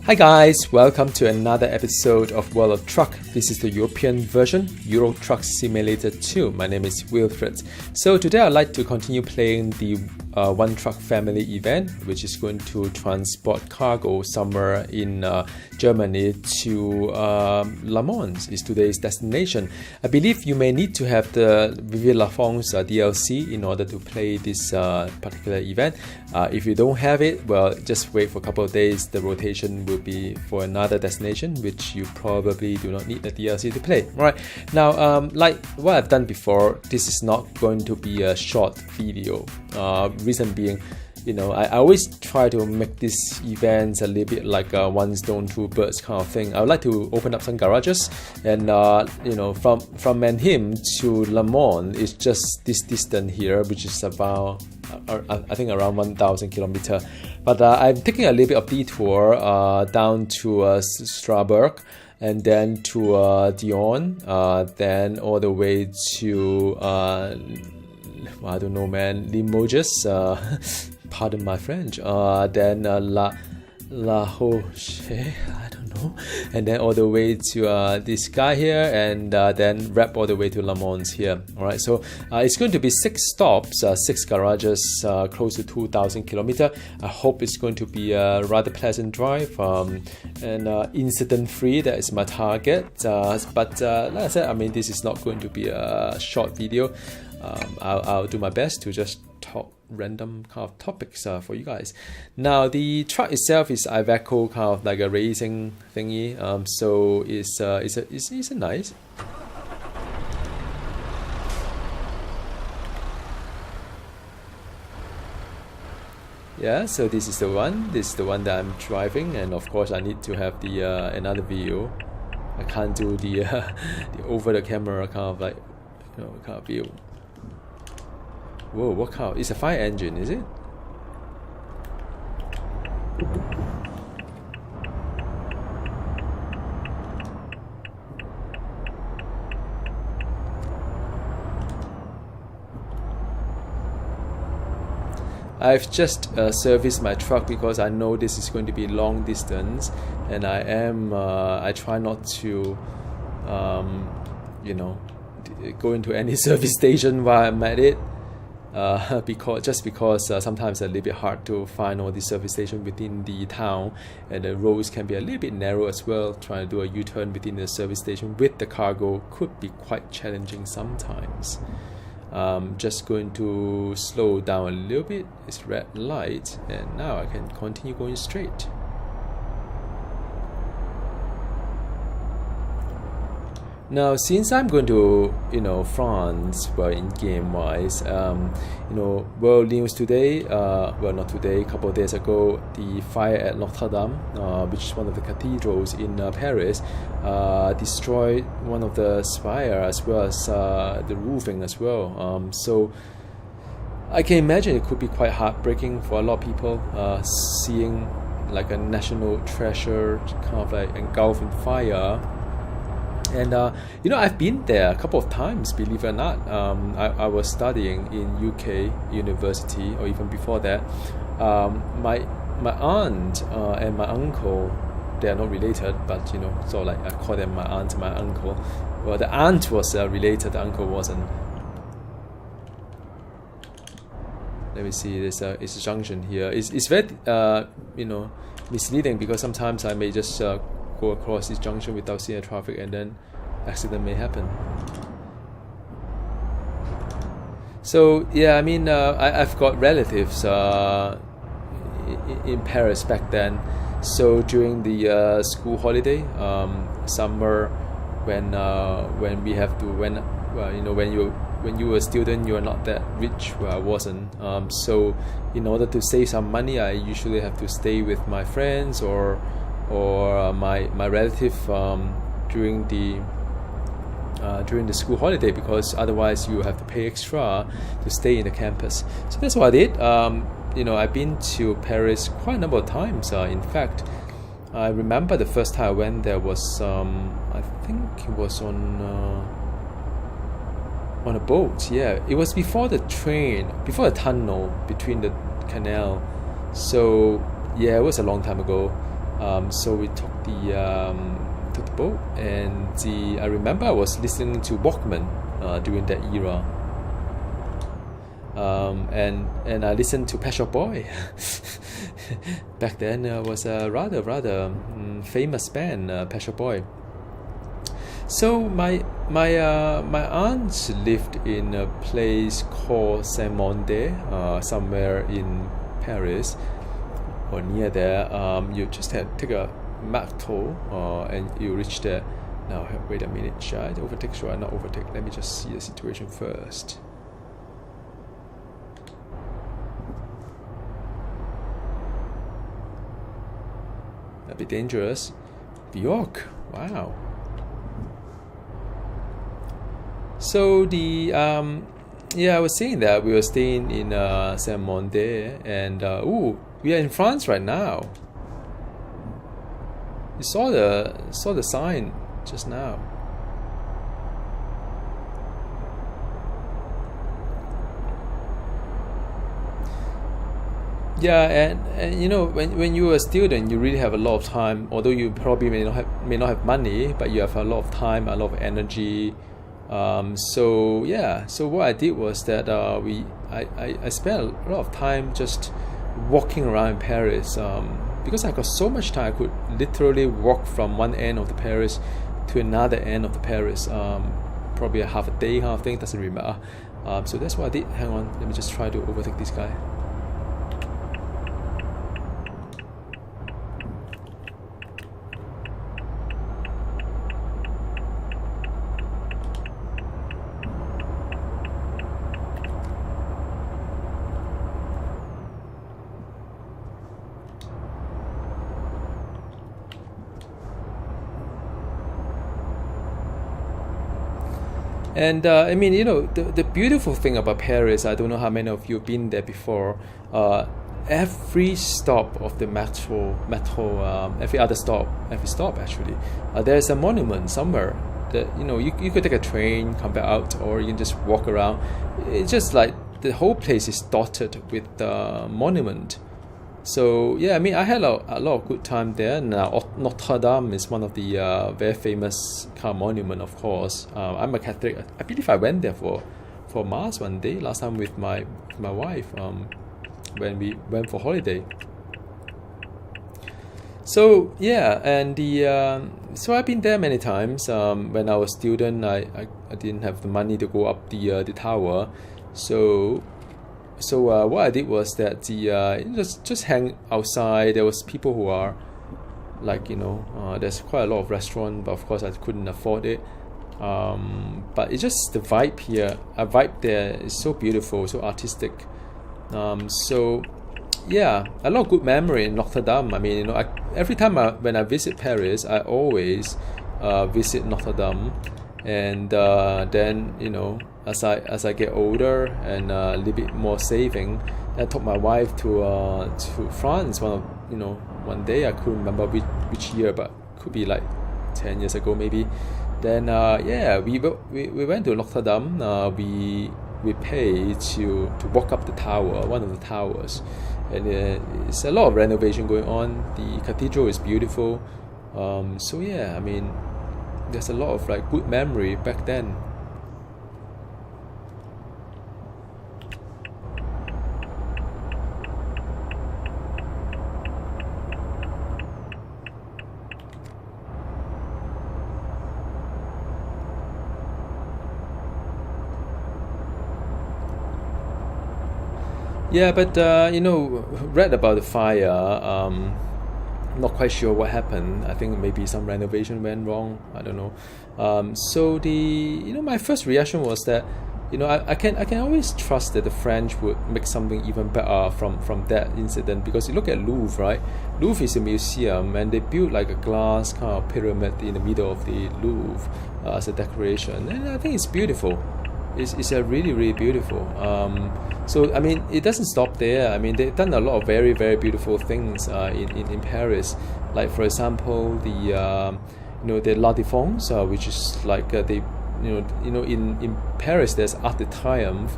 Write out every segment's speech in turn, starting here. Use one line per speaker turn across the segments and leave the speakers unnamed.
Hi guys, welcome to another episode of World of Truck. This is the European version, Euro Truck Simulator 2. My name is Wilfred. So today I'd like to continue playing the OneTruckFamily event, which is going to transport cargo somewhere in Germany to Le Mans is today's destination. I believe you may need to have the Vive La France DLC in order to play this particular event. If you don't have it, well, just wait for a couple of days. The rotation will be for another destination, which you probably do not need the DLC to play. All right, now like what I've done before, this is not going to be a short video. Reason being, you know, I always try to make these events a little bit like one stone two birds kind of thing. I would like to open up some garages, and you know, from Mannheim to Le Mans is just this distance here, which is about I think around 1,000 kilometers. But I'm taking a little bit of detour down to Strasbourg, and then to Dijon, then all the way to I don't know, man, Limoges, pardon my French, then La Roche, I don't know, and then all the way to this guy here, and then wrap all the way to Le Mans here. Alright, so it's going to be 6 stops, 6 garages, close to 2,000 kilometers. I hope it's going to be a rather pleasant drive, and incident free. That is my target, but like I said, I mean, this is not going to be a short video. I'll do my best to just talk random kind of topics for you guys. Now the truck itself is Iveco, kind of like a racing thingy, so it's a nice. Yeah, so this is the one that I'm driving, and of course I need to have the another view. I can't do the the over the camera kind of like, you know, kind of view. Whoa, what kind of, it's a fire engine, is it? I've just serviced my truck because I know this is going to be long distance, and I try not to you know, go into any service station while I'm at it. Because sometimes it's a little bit hard to find all the service stations within the town, and the roads can be a little bit narrow as well. Trying to do a U-turn within the service station with the cargo could be quite challenging sometimes. Just going to slow down a little bit. It's red light, and now I can continue going straight. Now, since I'm going to, you know, France, well, in game wise, you know, world news today, well, not today, a couple of days ago, the fire at Notre Dame, which is one of the cathedrals in Paris, destroyed one of the spire as well as the roofing as well. So I can imagine it could be quite heartbreaking for a lot of people, seeing like a national treasure kind of like engulfed in fire. And you know, I've been there a couple of times, believe it or not. I was studying in UK university, or even before that. My aunt and my uncle, they are not related, but you know, so like I call them my aunt and my uncle. Well, the aunt was related, the uncle wasn't. Let me see, it's a junction here. It's very you know, misleading, because sometimes I may just go across this junction without seeing the traffic, and then accident may happen. So yeah, I mean, I've got relatives in Paris back then. So during the school holiday, summer, when we have to, you know, when you were a student, you are not that rich. Well, I wasn't. So in order to save some money, I usually have to stay with my friends or my relative during the school holiday, because otherwise you have to pay extra to stay in the campus. So that's what I did. You know, I've been to Paris quite a number of times. In fact, I remember the first time I went there was I think it was on a boat. Yeah, it was before the tunnel between the canal. So yeah, it was a long time ago. So we took the boat, and I remember I was listening to Walkman during that era. And I listened to Pet Shop Boy. Back then was a rather famous band, Pet Shop Boy. So my aunt lived in a place called Saint-Mandé, somewhere in Paris or near there. You just had to take a metro and you reach there. Now wait a minute, should I overtake? Should I not overtake? Let me just see the situation first. A bit dangerous. Bjork, wow. So I was saying that we were staying in Saint-Mandé, and we are in France right now. You saw the sign just now. Yeah, and you know, when you are a student, you really have a lot of time. Although you probably may not have money, but you have a lot of time, a lot of energy. So what I did was that I spent a lot of time just walking around in Paris, because I got so much time. I could literally walk from one end of the Paris to another end of the Paris, probably a half a day kind of thing, doesn't really matter. So that's what I did. Hang on, let me just try to overtake this guy. And I mean, you know, the beautiful thing about Paris, I don't know how many of you have been there before. Every stop of the metro, every stop actually, there's a monument somewhere that, you know, you could take a train, come back out, or you can just walk around. It's just like the whole place is dotted with monument. So yeah, I mean, I had a lot of good time there. Now Notre Dame is one of the very famous kind of monument, of course. I'm a Catholic. I believe I went there for Mass one day last time with my wife, when we went for holiday. So yeah, and so I've been there many times. When I was a student, I didn't have the money to go up the tower, so what I did was that just hang outside. There was people who are like, you know, there's quite a lot of restaurant, but of course I couldn't afford it. But it's just the vibe here. A vibe there is so beautiful, so artistic. So yeah, a lot of good memory in Notre Dame. I mean, you know, every time when I visit Paris, I always visit Notre Dame, and then, you know, as I get older and a little bit more saving, I took my wife to France. One day, I couldn't remember which year, but could be like 10 years ago maybe. Then we went to Notre Dame. We paid to walk up the tower, one of the towers, and it's a lot of renovation going on. The cathedral is beautiful. So yeah, I mean, there's a lot of like good memory back then. Yeah, but you know, read about the fire. Not quite sure what happened. I think maybe some renovation went wrong. I don't know. So my first reaction was that, you know, I can always trust that the French would make something even better from that incident, because you look at Louvre, right? Louvre is a museum, and they built like a glass kind of pyramid in the middle of the Louvre as a decoration, and I think it's beautiful. It's a really, really beautiful. So I mean, it doesn't stop there. I mean, they've done a lot of very, very beautiful things in Paris. Like, for example, the La Défense, which is like in Paris there's Arc de Triomphe,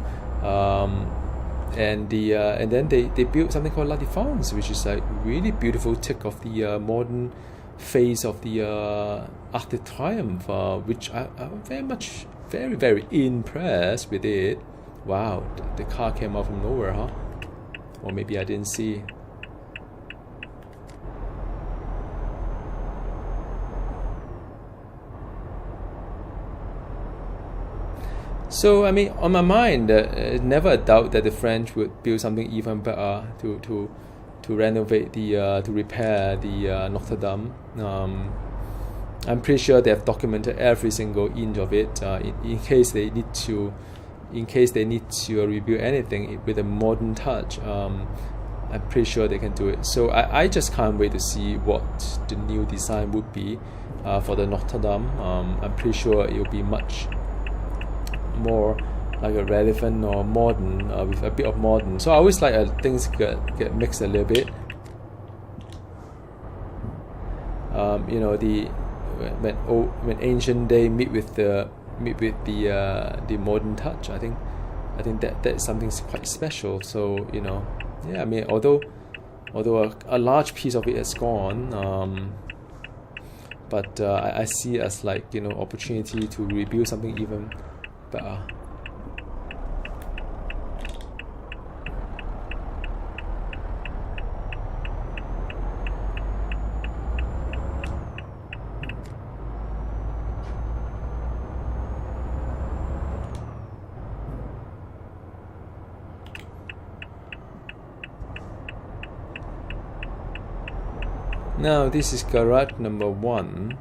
and then they built something called La Défense, which is like really beautiful take of the modern face of the Arc de Triomphe, which I'm very very impressed with it. Wow, the car came out from nowhere, huh? Or maybe I didn't see. So I mean, on my mind, never a doubt that the French would build something even better to renovate to repair the Notre Dame. I'm pretty sure they have documented every single inch of it in case they need to rebuild anything with a modern touch. I'm pretty sure they can do it. So I just can't wait to see what the new design would be for the Notre Dame. I'm pretty sure it will be much more like a relevant or modern, with a bit of modern. So I always like things get mixed a little bit. You know, when ancient day meet with the modern touch, I think that's something quite special. So you know, yeah, I mean, although a large piece of it is gone, but I see it as like, you know, opportunity to rebuild something even better. Now this is garage number 1.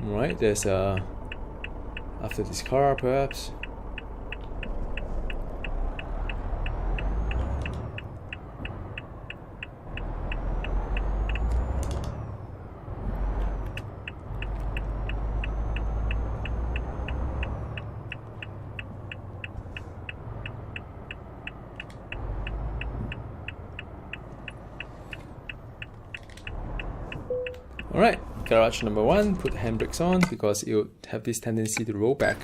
Right, there's after this car perhaps. Alright, garage number 1, put the handbrakes on because it will have this tendency to roll back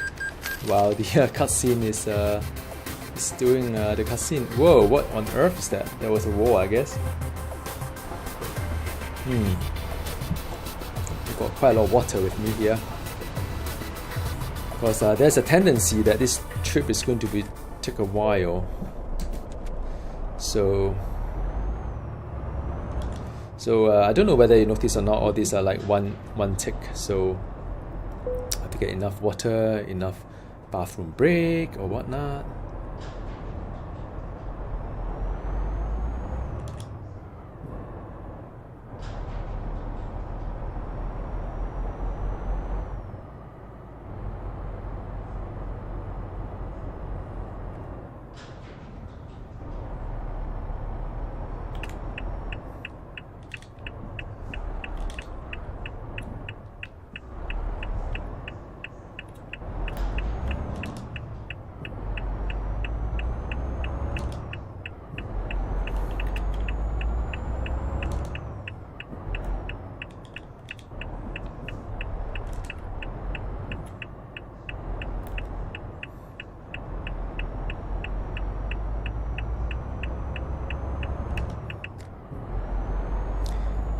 while the cutscene is doing the cutscene. Whoa, what on earth is that? There was a wall, I guess. I've got quite a lot of water with me here because there's a tendency that this trip is going to take a while. So I don't know whether you notice or not, all these are like one tick. So I have to get enough water, enough bathroom break or whatnot.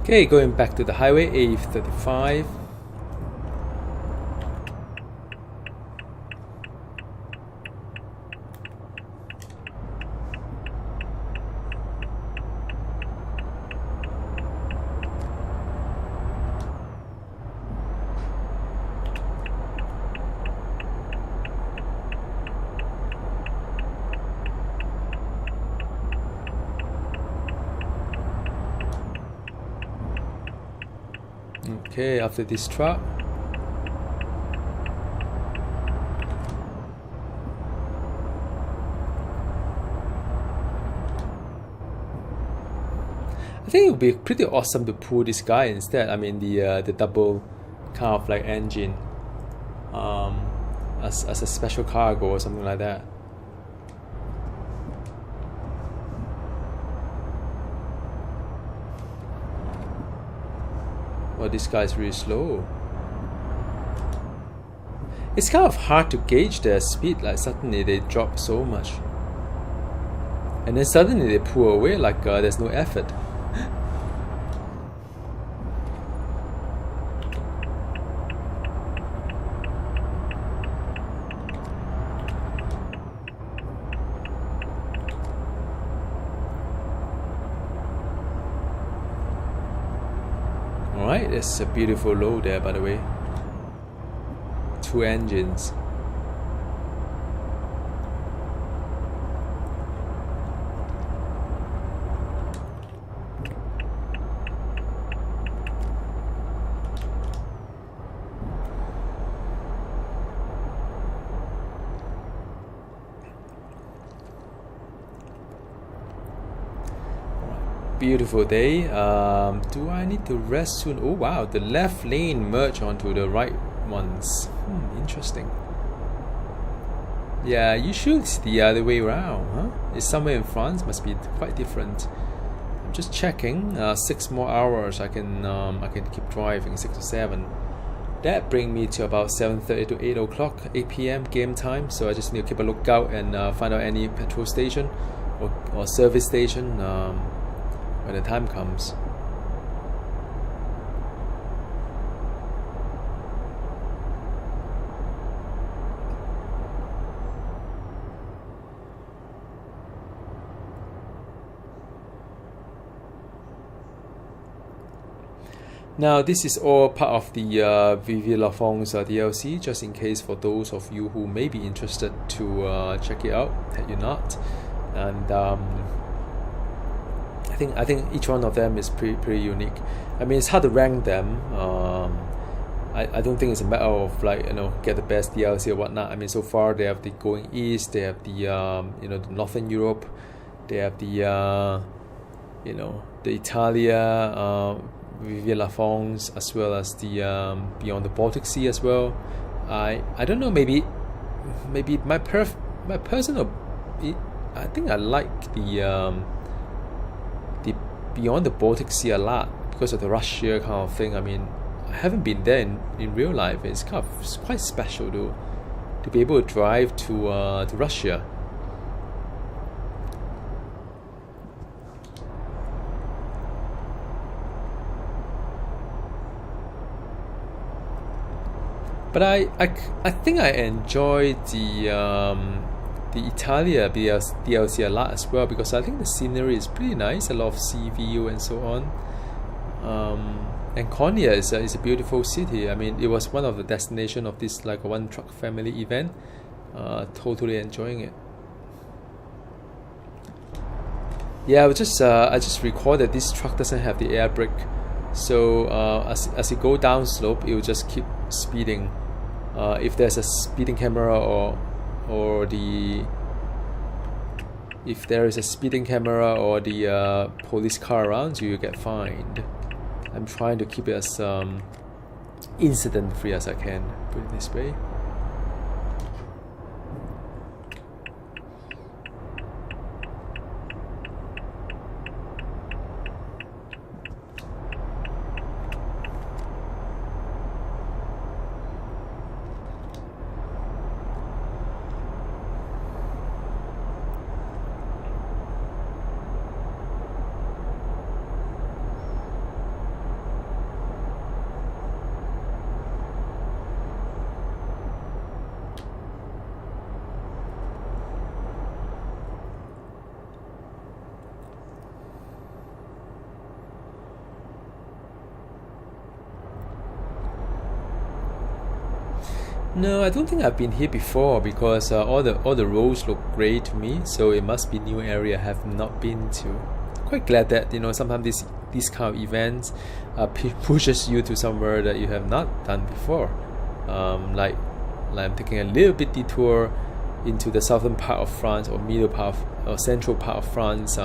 Okay, going back to the highway, A35. Okay, after this truck. I think it would be pretty awesome to pull this guy instead. I mean the double kind of like engine as a special cargo or something like that. Well, this guy is really slow. It's kind of hard to gauge their speed, like suddenly they drop so much. And then suddenly they pull away like there's no effort. Alright, there's a beautiful load there, by the way. 2 engines. Beautiful day. Do I need to rest soon? Oh wow, the left lane merged onto the right ones. Interesting. Yeah, usually it's the other way around, huh? It's somewhere in France, must be quite different. I'm just checking. 6 more hours. I can keep driving, 6 or 7. That brings me to about 7:30 to 8 o'clock, 8 p.m. game time. So I just need to keep a lookout and find out any petrol station or service station when the time comes. Now this is all part of the Vivi Lafong's DLC, just in case for those of you who may be interested to check it out, had you not. And I think each one of them is pretty unique. I mean, it's hard to rank them. I don't think it's a matter of like, you know, get the best DLC or whatnot. I mean, so far they have the Going East, they have the you know, the Northern Europe, they have the you know, the Italia, Vivi Lafong's, as well as the Beyond the Baltic Sea as well. I don't know, maybe my personal, I think I like the Beyond the Baltic Sea a lot because of the Russia kind of thing. I mean, I haven't been there in real life. It's quite special to be able to drive to Russia. But I think I enjoyed the Italia DLC a lot as well, because I think the scenery is pretty nice, a lot of sea view and so on. And Konya is a beautiful city. I mean, it was one of the destinations of this like a OneTruckFamily event. Totally enjoying it. Yeah, I just recorded this truck doesn't have the air brake, so as you go down slope, it will just keep speeding. If there's a speeding camera if there is a speeding camera or the police car around you, you get fined. I'm trying to keep it as incident free as I can, put it this way. No, I don't think I've been here before, because all the roads look great to me, so it must be new area I have not been to. Quite glad that, you know, sometimes these kind of events pushes you to somewhere that you have not done before. Like I'm taking a little bit detour into the southern part of France, or middle part or central part of France,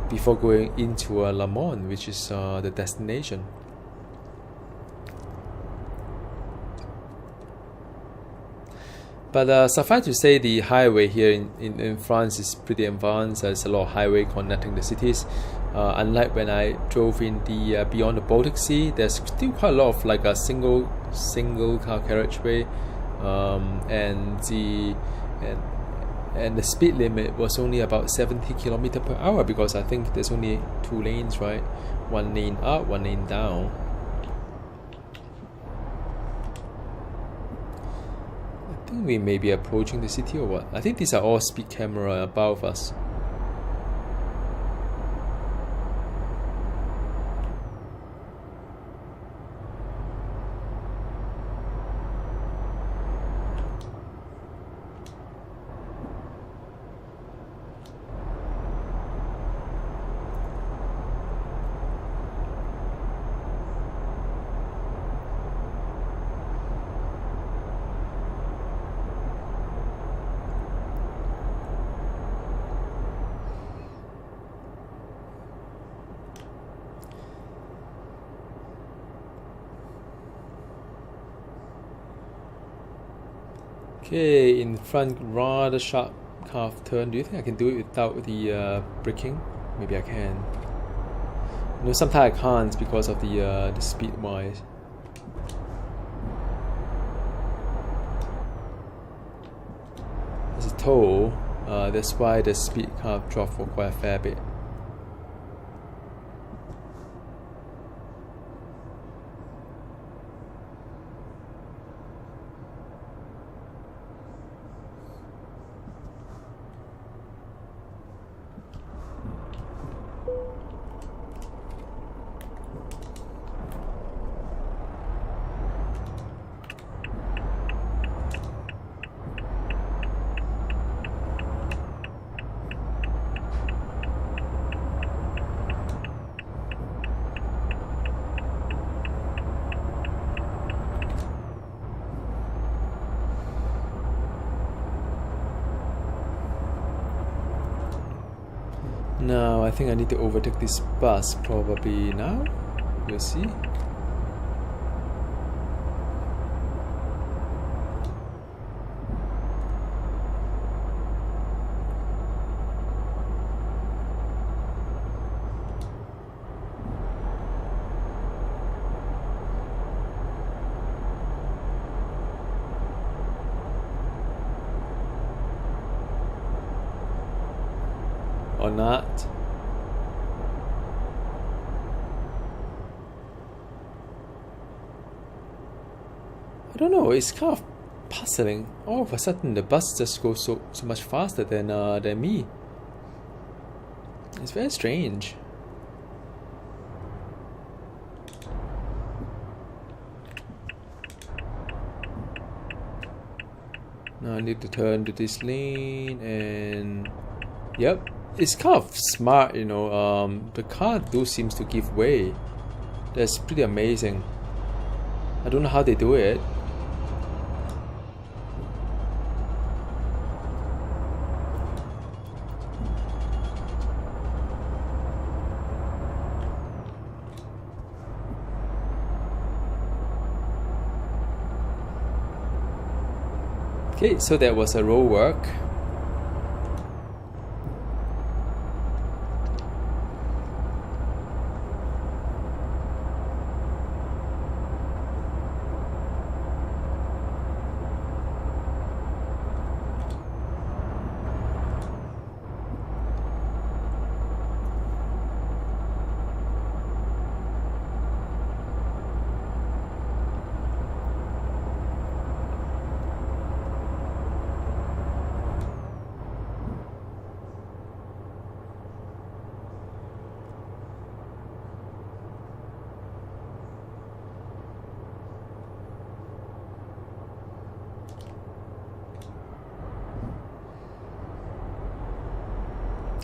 before going into Le Mans, which is the destination. But suffice to say, the highway here in France is pretty advanced. There's a lot of highway connecting the cities. Unlike when I drove in the beyond the Baltic Sea, there's still quite a lot of like a single car carriageway, and the speed limit was only about 70 km/h because I think there's only 2 lanes, right? 1 lane up, 1 lane down. I think we may be approaching the city or what? I think these are all speed camera above us. Okay, in front, rather sharp half turn. Do you think I can do it without the braking? Maybe I can. No, sometimes I can't because of the speed wise. There's a toll. That's why the speed kind of dropped for quite a fair bit. Now I think I need to overtake this bus probably now. We'll see. Or not. I don't know, it's kind of puzzling. All of a sudden the bus just goes so much faster than me. It's very strange. Now I need to turn to this lane and yep. It's kind of smart, you know. The car seems to give way. That's pretty amazing. I don't know how they do it. Okay, so that was a road work.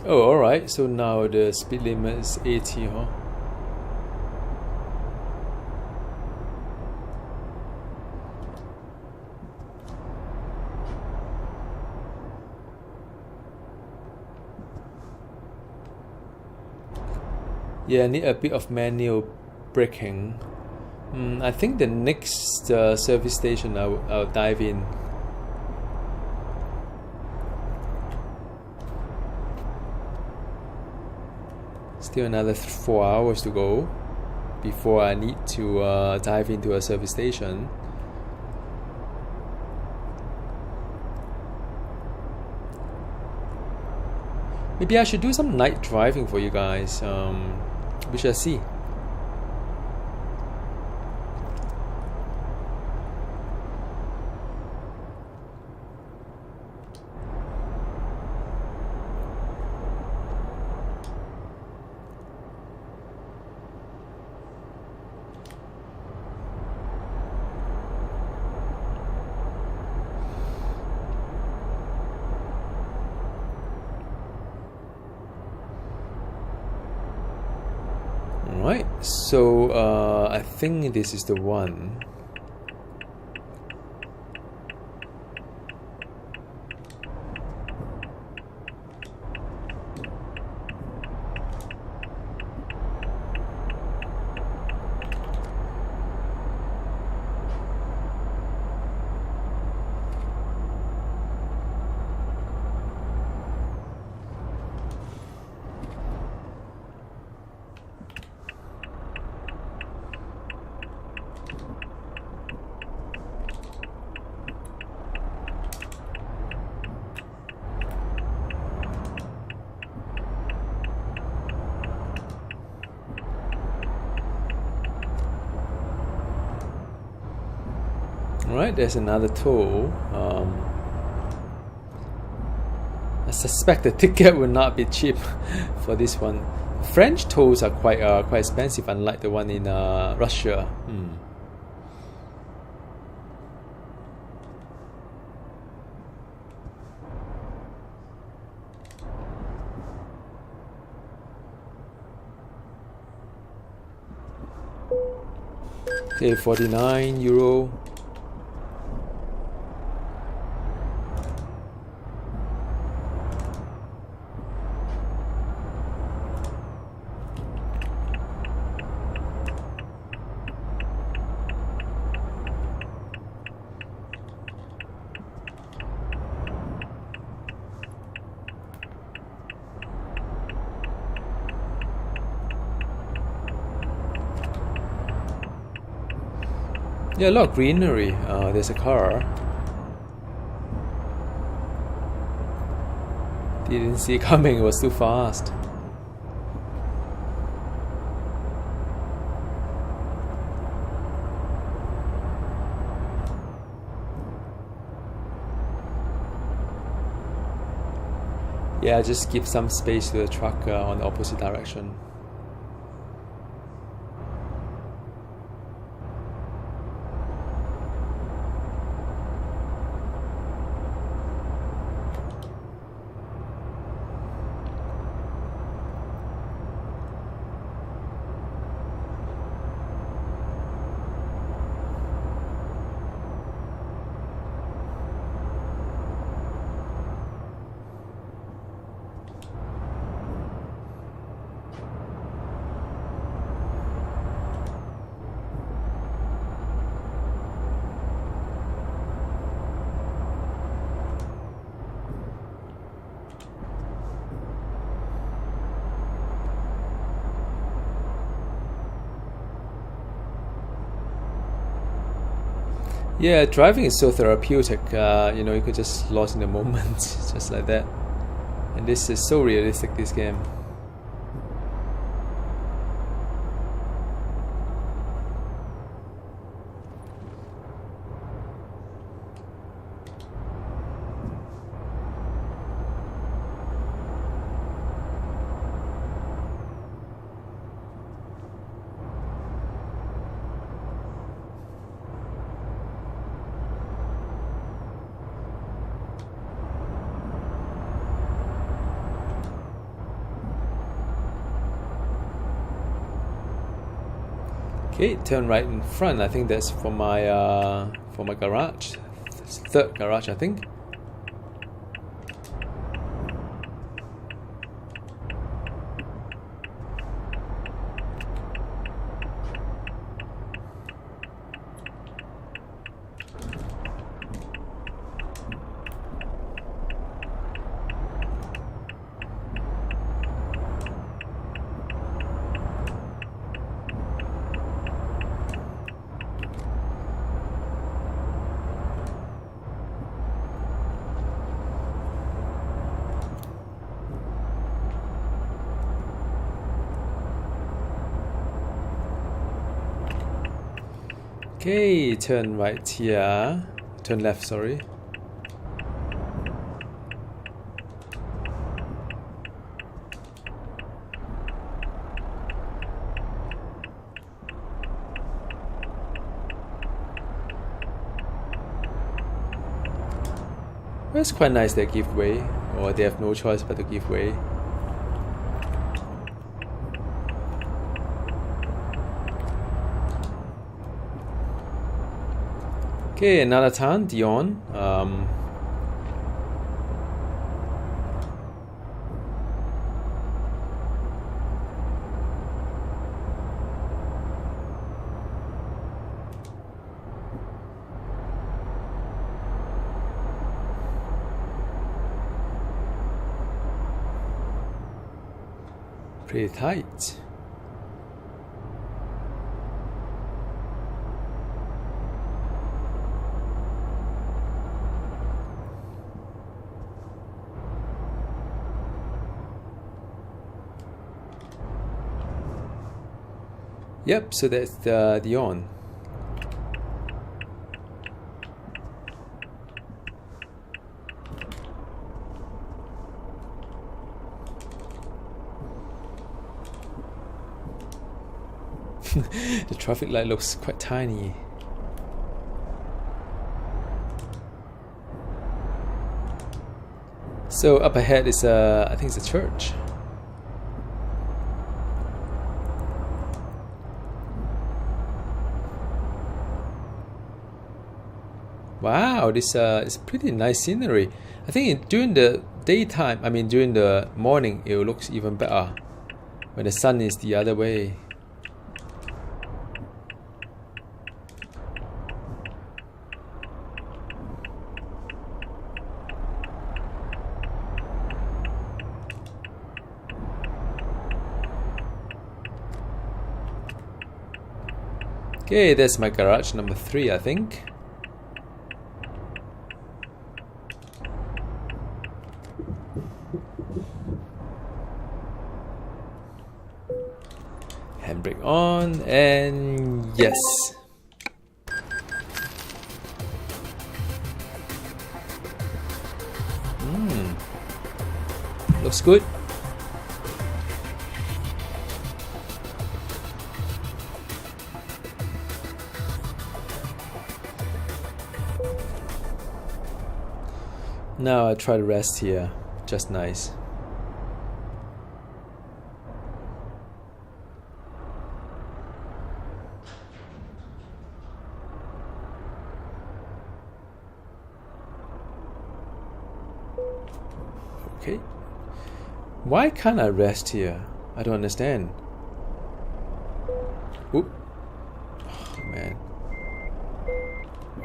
Oh, alright, so now the speed limit is 80, huh? Yeah, I need a bit of manual braking. I think the next service station I'll dive in. Still another 4 hours to go before I need to dive into a service station. Maybe I should do some night driving for you guys. We shall see. Alright, so I think this is the one. Alright, there's another toll. I suspect the ticket will not be cheap for this one. French tolls are quite expensive, unlike the one in Russia. Okay, €49. Yeah, a lot of greenery. There's a car. Didn't see it coming, it was too fast. Yeah, just give some space to the truck on the opposite direction. Yeah, driving is so therapeutic. You know, you could just lost in the moment, just like that. And this is so realistic, this game. Okay, turn right in front. I think that's for my garage, third garage, I think. Okay, turn right here. Turn left, sorry. Well, it's quite nice they give way, or they have no choice but to give way. Okay, another town, Dion. Pretty tight. Yep, so that's the Dion. The traffic light looks quite tiny. So up ahead is I think it's a church. Wow, this is pretty nice scenery. I think during the daytime, I mean during the morning, it looks even better when the sun is the other way. Okay, that's my garage number 3, I think. Handbrake on, and yes. Looks good. Now I try to rest here. Just nice. Okay. Why can't I rest here? I don't understand. Oop. Oh, man.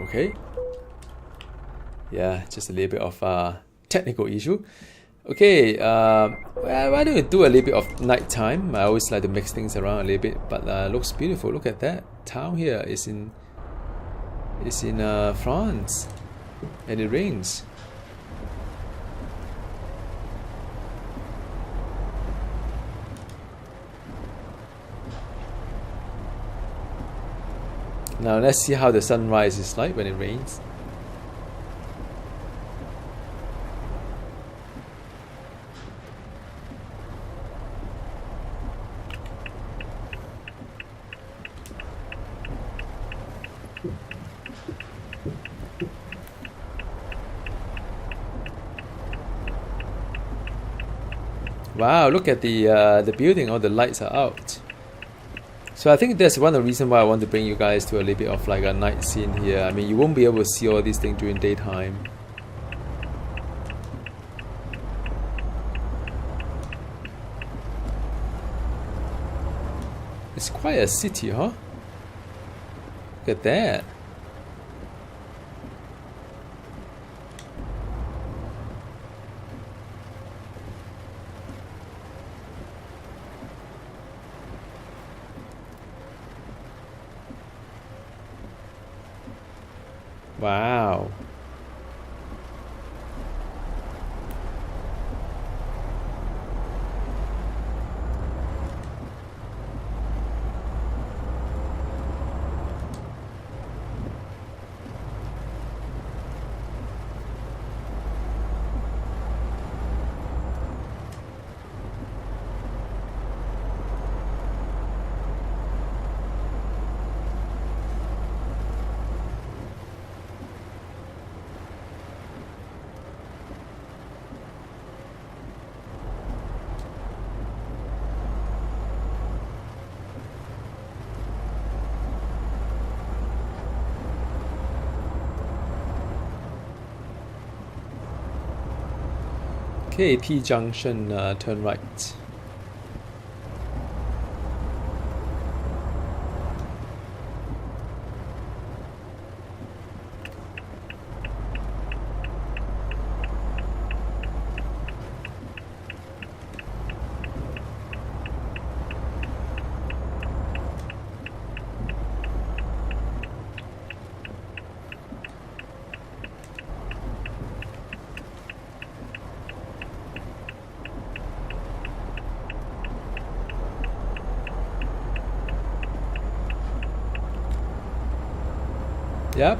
Okay. Yeah, just a little bit of technical issue. Okay, why don't we do a little bit of nighttime? I always like to mix things around a little bit, but looks beautiful. Look at that town here. It's in France, and it rains. Now let's see how the sunrise is like when it rains. Wow, look at the building, all the lights are out. So I think that's one of the reasons why I want to bring you guys to a little bit of like a night scene here. I mean, you won't be able to see all these things during daytime. It's quite a city, huh? Look at that. Wow. Okay, T junction, turn right. Yep.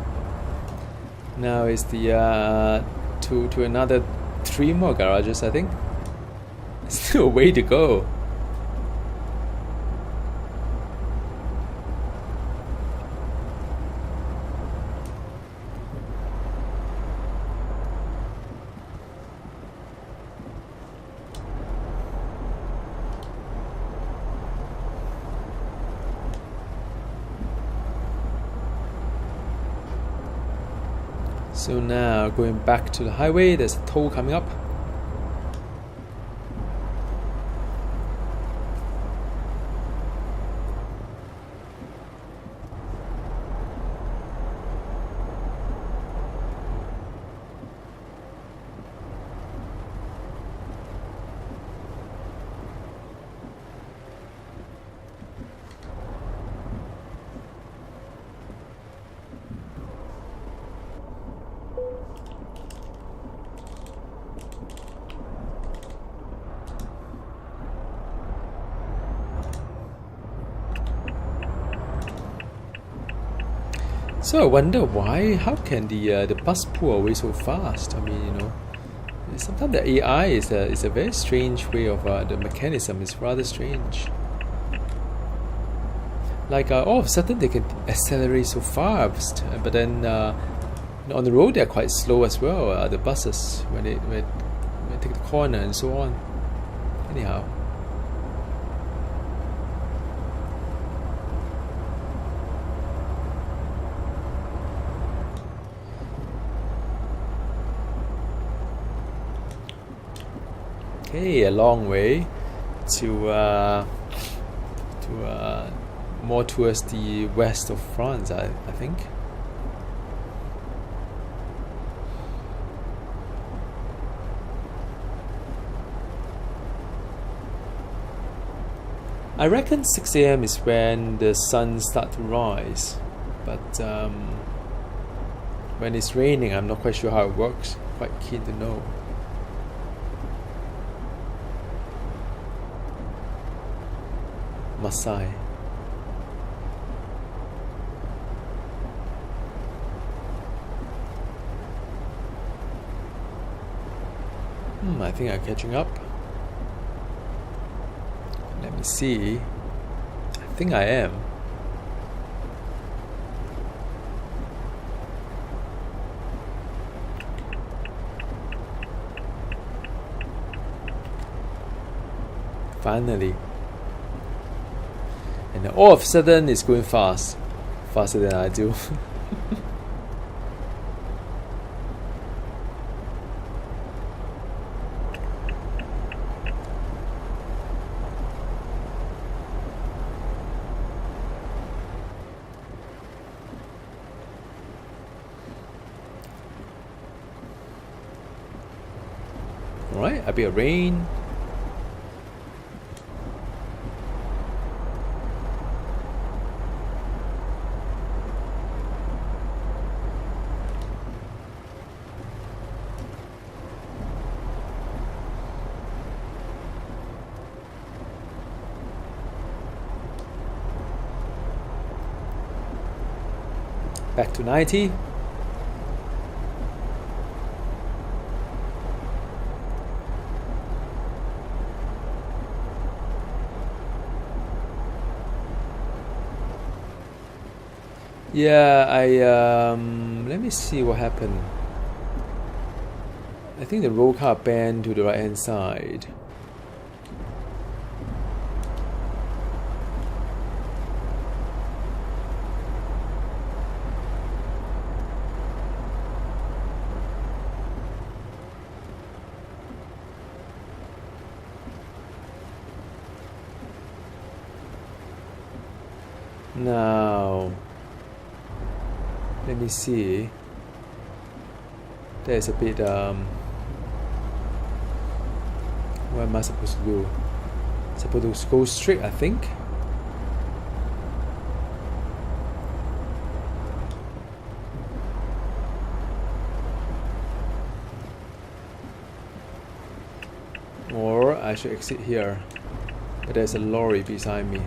Now is the to another 3 more garages, I think. Still a way to go. So now going back to the highway, there's a toll coming up. So I wonder how can the bus pull away so fast? I mean, you know, sometimes the AI is a very strange way of the mechanism is rather strange. Like all of a sudden they can accelerate so fast, but then on the road they're quite slow as well. The buses when they take the corner and so on. Anyhow. Okay, a long way to more towards the west of France, I think. I reckon 6 a.m. is when the sun starts to rise, but when it's raining, I'm not quite sure how it works. Quite keen to know. Masai. I think I'm catching up. Let me see. I think I am. Finally. And all of a sudden it's going faster than I do. Alright, a bit of rain. Back to 90. Yeah, let me see what happened. I think the roll car bent to the right hand side. Now, let me see. There's a bit, what am I supposed to do? Supposed to go straight, I think. Or I should exit here. But there's a lorry beside me.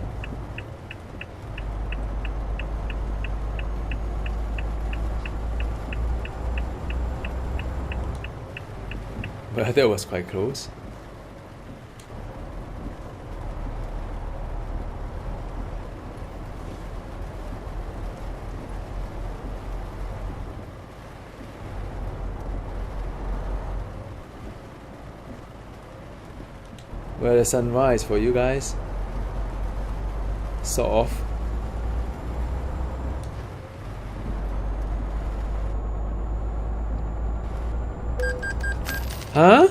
Well, that was quite close. Well, the sunrise for you guys. Sort of. Huh?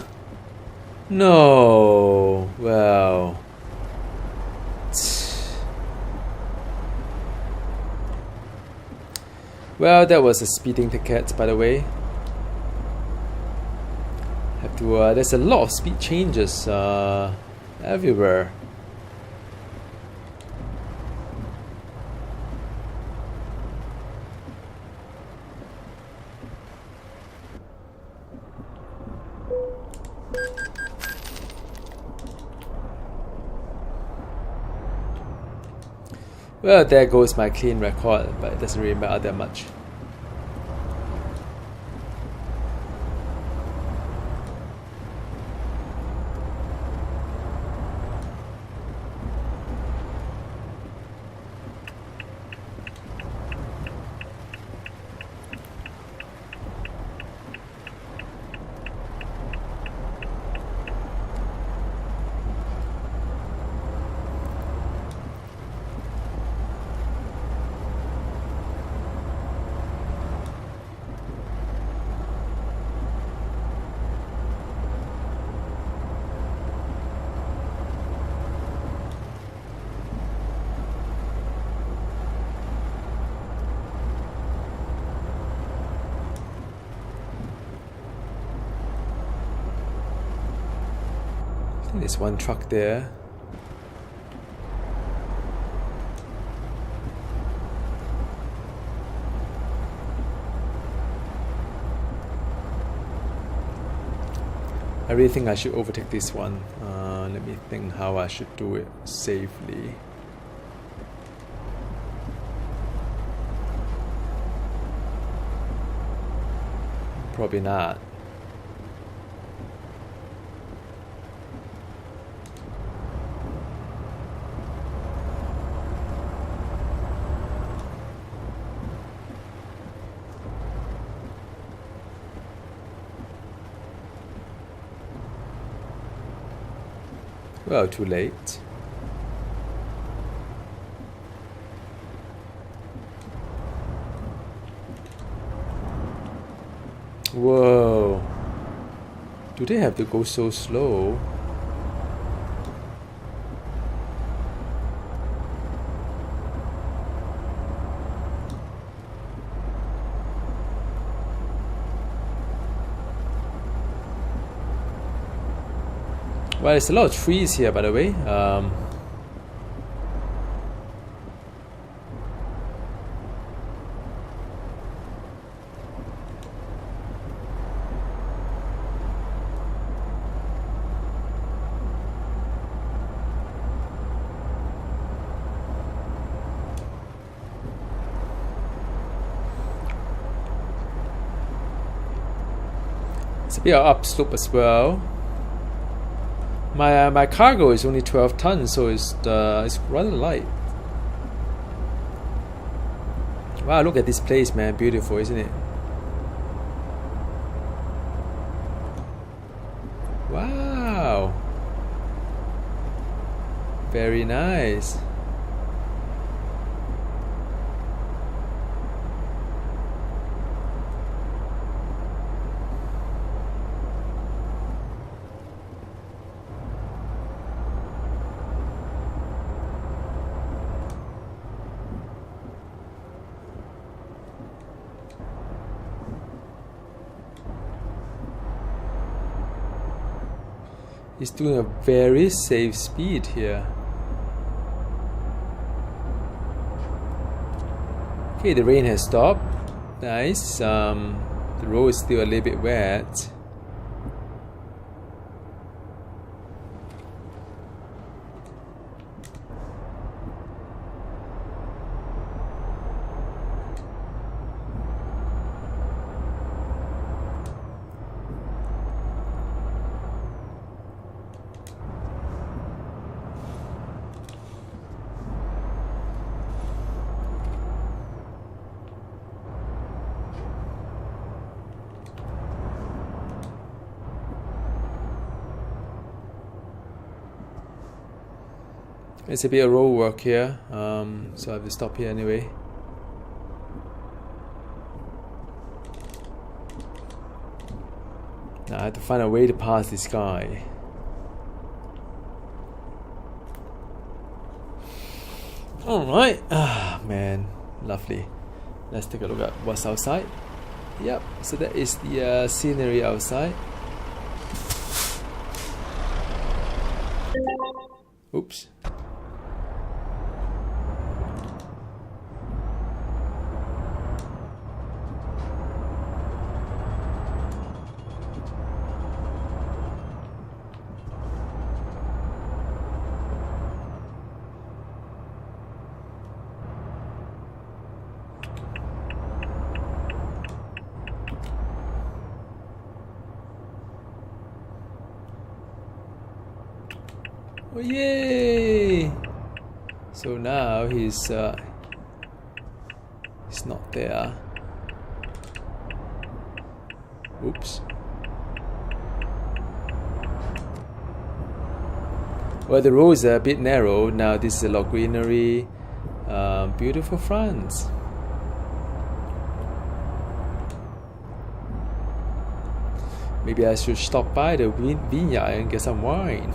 No. Well. Well, that was a speeding ticket, by the way. Have to. There's a lot of speed changes everywhere. Well, there goes my clean record, but it doesn't really matter that much. I think there's one truck there. I really think I should overtake this one. Let me think how I should do it safely. Probably not. Well, too late. Whoa. Do they have to go so slow? Well, there's a lot of trees here, by the way. It's a bit of upslope as well. My cargo is only 12 tons, so it's rather light. Wow, look at this place, man. Beautiful, isn't it? Wow. Very nice. He's doing a very safe speed here. Okay, the rain has stopped. Nice. The road is still a little bit wet. It's a bit of road work here, so I have to stop here anyway. Now I have to find a way to pass this guy. Alright, man, lovely. Let's take a look at what's outside. Yep, so that is the scenery outside. Oops. Oh yay! So now he's not there. Oops. Well, the roads are a bit narrow now. This is a lot of greenery. Beautiful France. Maybe I should stop by the vineyard and get some wine.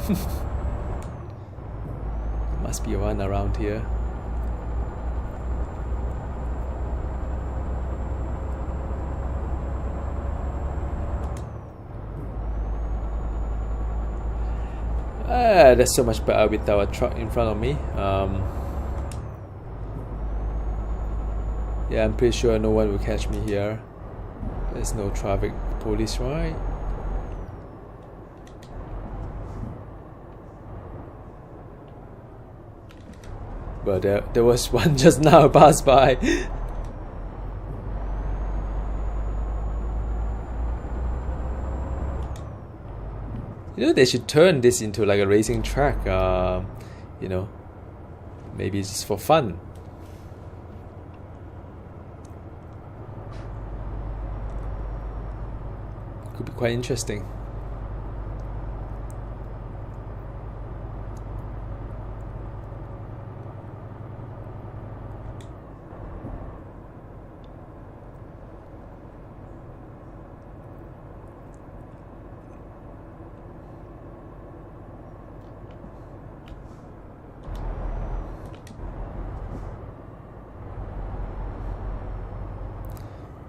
Must be one around here. That's so much better without a truck in front of me. Yeah, I'm pretty sure no one will catch me here. There's no traffic police, right? But there was one just now passed by. You know, they should turn this into like a racing track. You know, maybe it's just for fun. Could be quite interesting.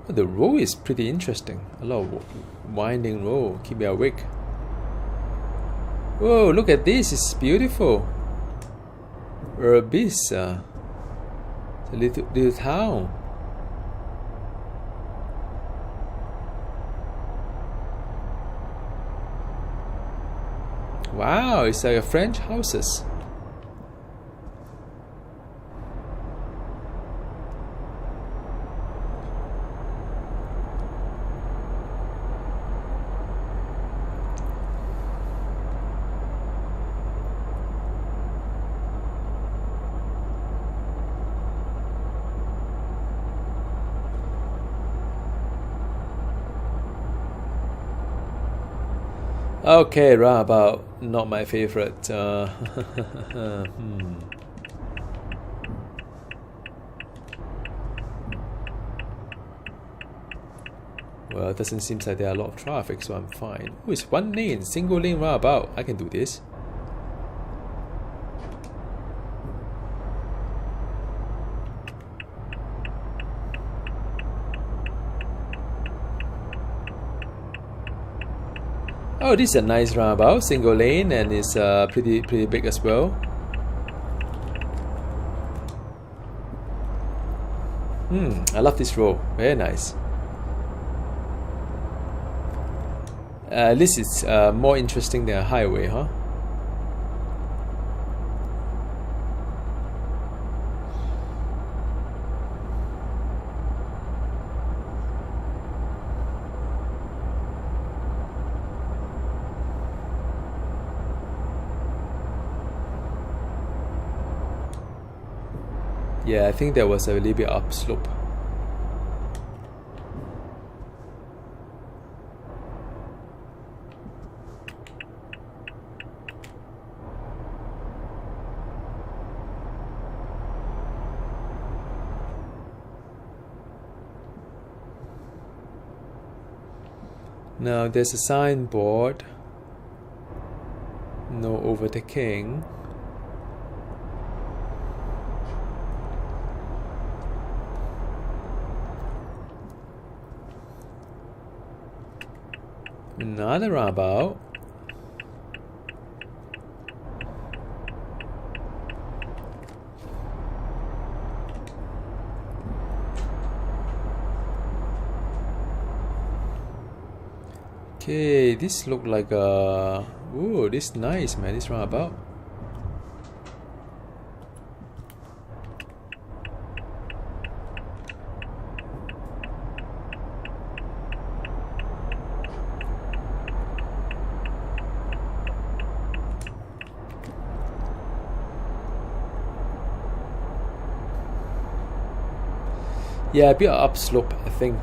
The road is pretty interesting. A lot of winding road. Keep me awake. Whoa, look at this. It's beautiful. Urbis. It's a little town. Wow, it's like a French houses. Okay, roundabout, not my favorite. Well, it doesn't seem like there are a lot of traffic, so I'm fine. Oh, it's one lane, single lane roundabout. I can do this. Oh, this is a nice roundabout, single lane, and it's pretty big as well. I love this road. Very nice. This is more interesting than a highway, huh? Yeah, I think there was a little bit upslope. Now there's a signboard. No overtaking. Another roundabout. Okay, this look like a... Ooh, this is nice, man, this roundabout. Yeah, a bit of upslope, I think.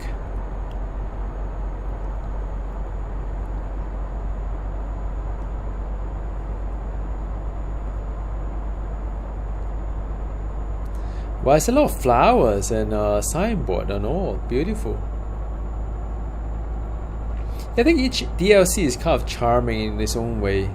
Well, it's a lot of flowers and signboard and all. Beautiful. I think each DLC is kind of charming in its own way.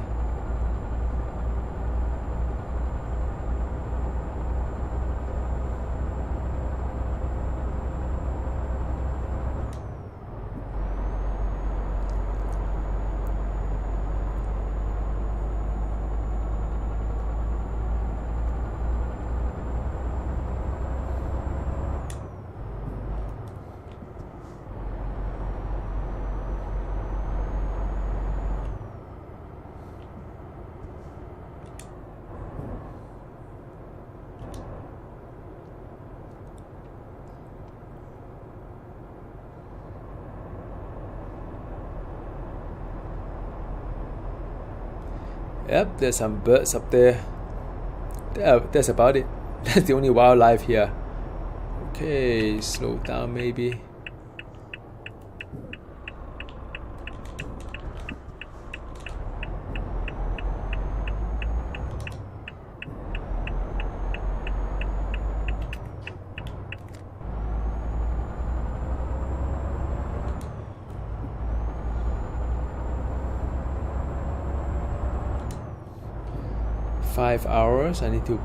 Yep, there's some birds up there. That's about it. That's the only wildlife here. Okay, slow down maybe. Five hours. I need to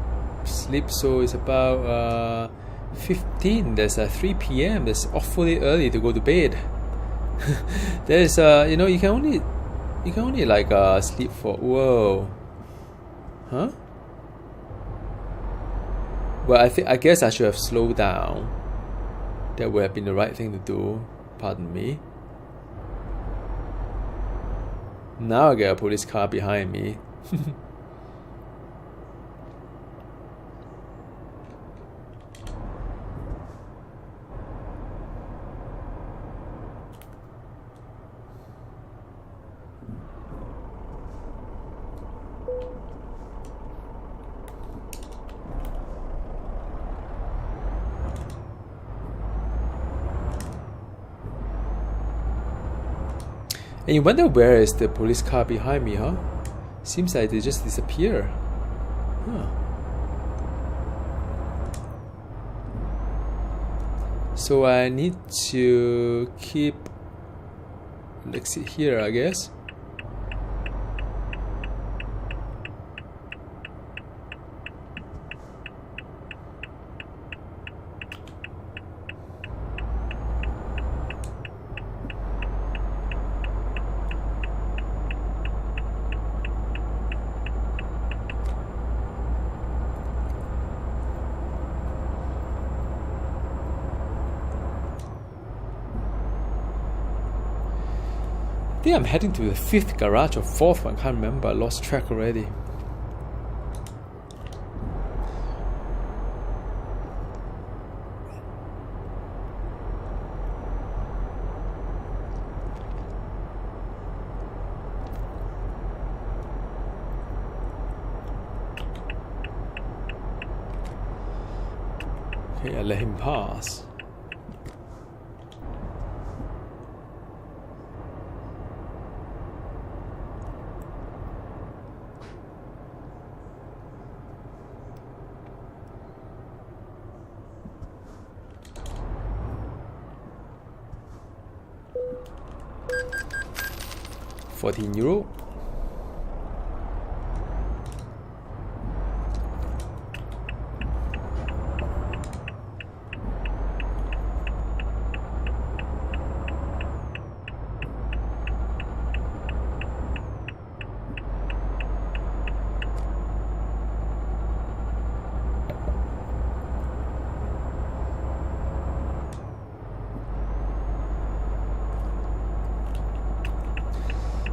sleep, so it's about 15. There's 3 p.m. That's awfully early to go to bed. There's you know, you can only like sleep for... Whoa, huh? Well, I guess I should have slowed down. That would have been the right thing to do. Pardon me. Now I get a police car behind me. And you wonder where is the police car behind me, huh? Seems like they just disappear. Huh. So I need to keep... Let's see here, I guess. I think I'm heading to the 5th garage or 4th one, can't remember, I lost track already. Okay, I let him pass. €14.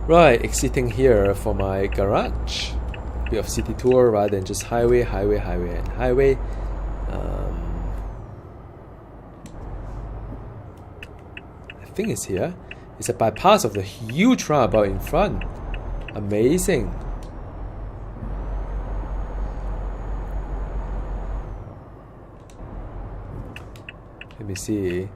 Right, exiting here for my garage. Bit of city tour rather than just highway, highway, highway, and highway. I think it's here. It's a bypass of the huge roundabout in front. Amazing. Let me see.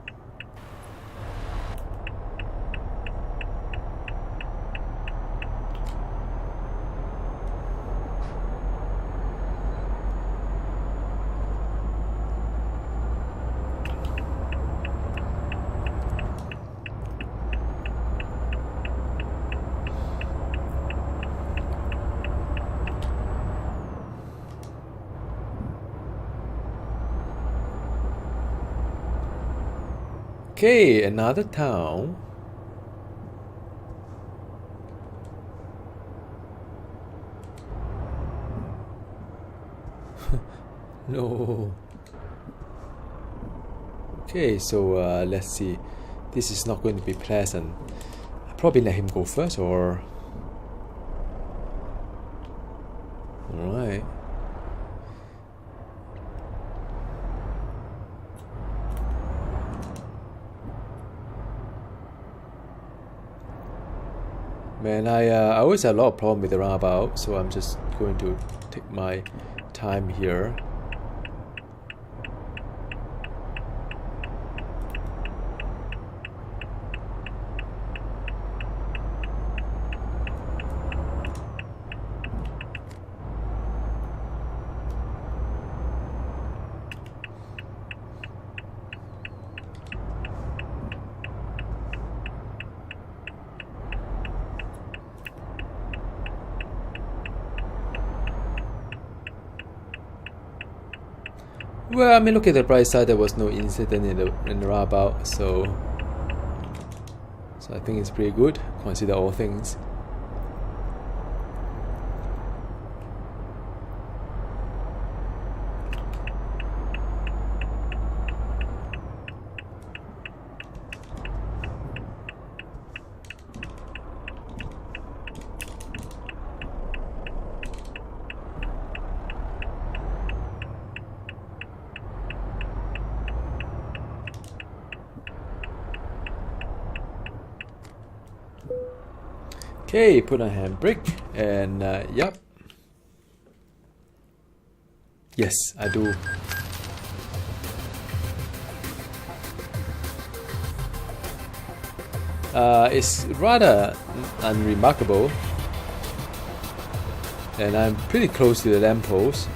Okay, another town. No. Okay, so let's see. This is not going to be pleasant. I'll probably let him go first, or... Alright. Man, I always have a lot of problem with the roundabout, so I'm just going to take my time here. Well, I mean, look at the bright side. There was no incident in the roundabout, so I think it's pretty good. Consider all things. Okay, put on handbrake, and yep. Yes, I do. It's rather unremarkable, and I'm pretty close to the lamppost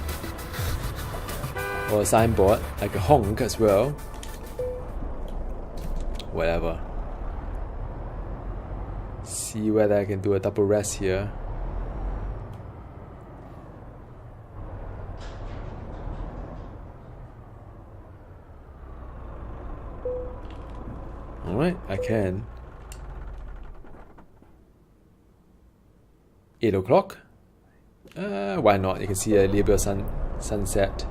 or a signboard, like a honk as well. Whatever. See whether I can do a double rest here. Alright, I can. 8 o'clock. Why not? You can see a little bit of sunset.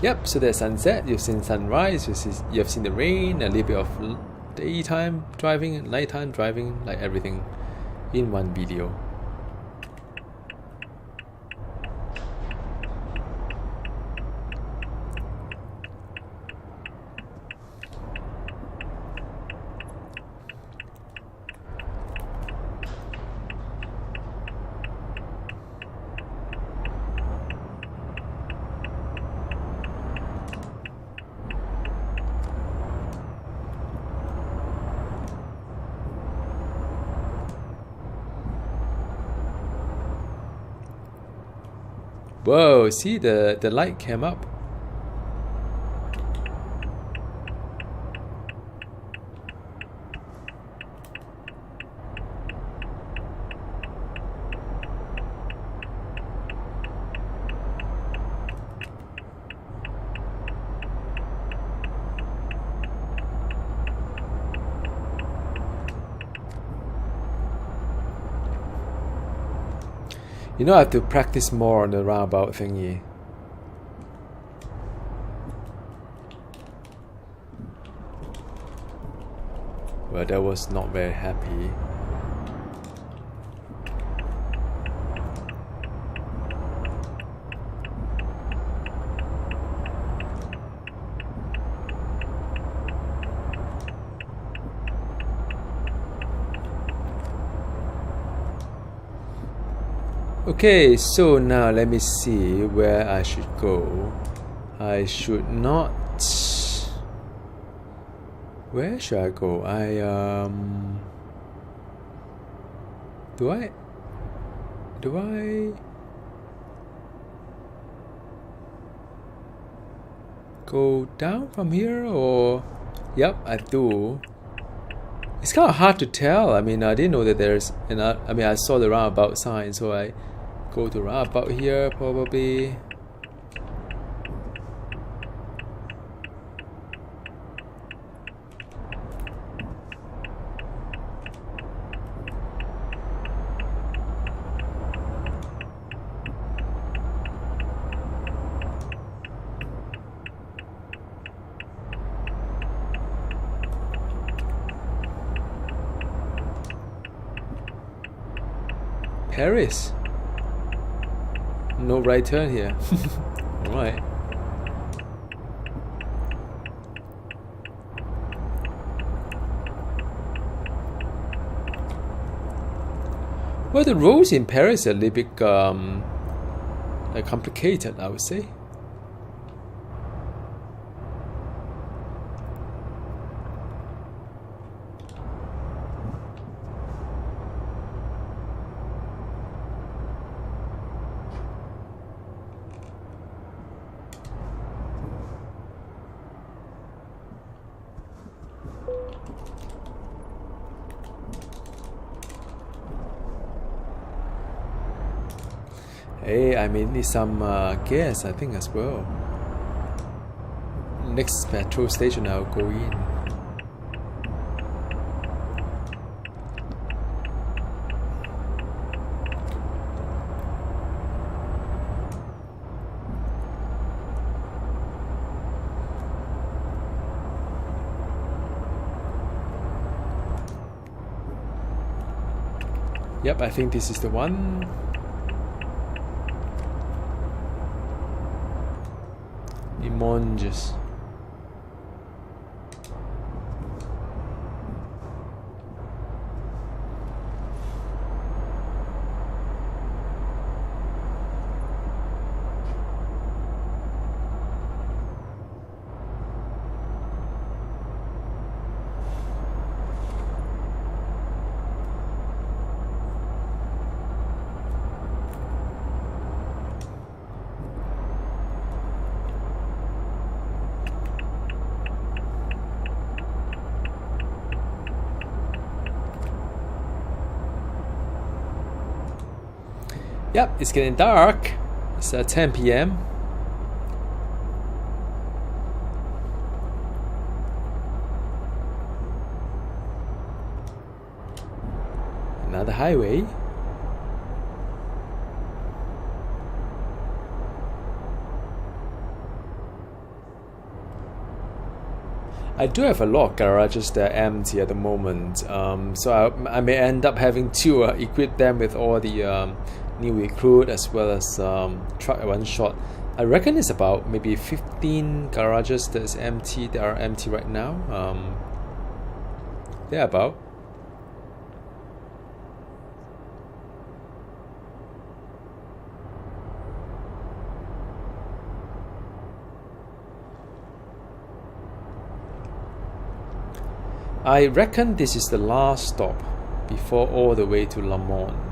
Yep, so there's sunset, you've seen sunrise, you've seen the rain, a little bit of daytime driving, nighttime driving, like everything in one video. Whoa, see the light came up. You know, I have to practice more on the roundabout thingy. Well, that was not very happy. Okay, so now let me see where I should go. I should not... Where should I go? Do I go down from here, or... Yep, I do. It's kind of hard to tell. I mean, I didn't know that there's I saw the roundabout sign, so I go to roundabout here probably. Paris. No right turn here. Alright. Well, the roads in Paris are a little bit complicated, I would say. Hey, I may need some gas, I think, as well. Next petrol station I'll go in. Yep, I think this is the one. Monges. Yep, it's getting dark. It's 10 p.m. Another highway. I do have a lot of garages that are empty at the moment, so I may end up having to equip them with all the new recruit as well as truck at one shot. I reckon it's about maybe 15 garages that are empty right now. They're about. I reckon this is the last stop before all the way to Le Mans.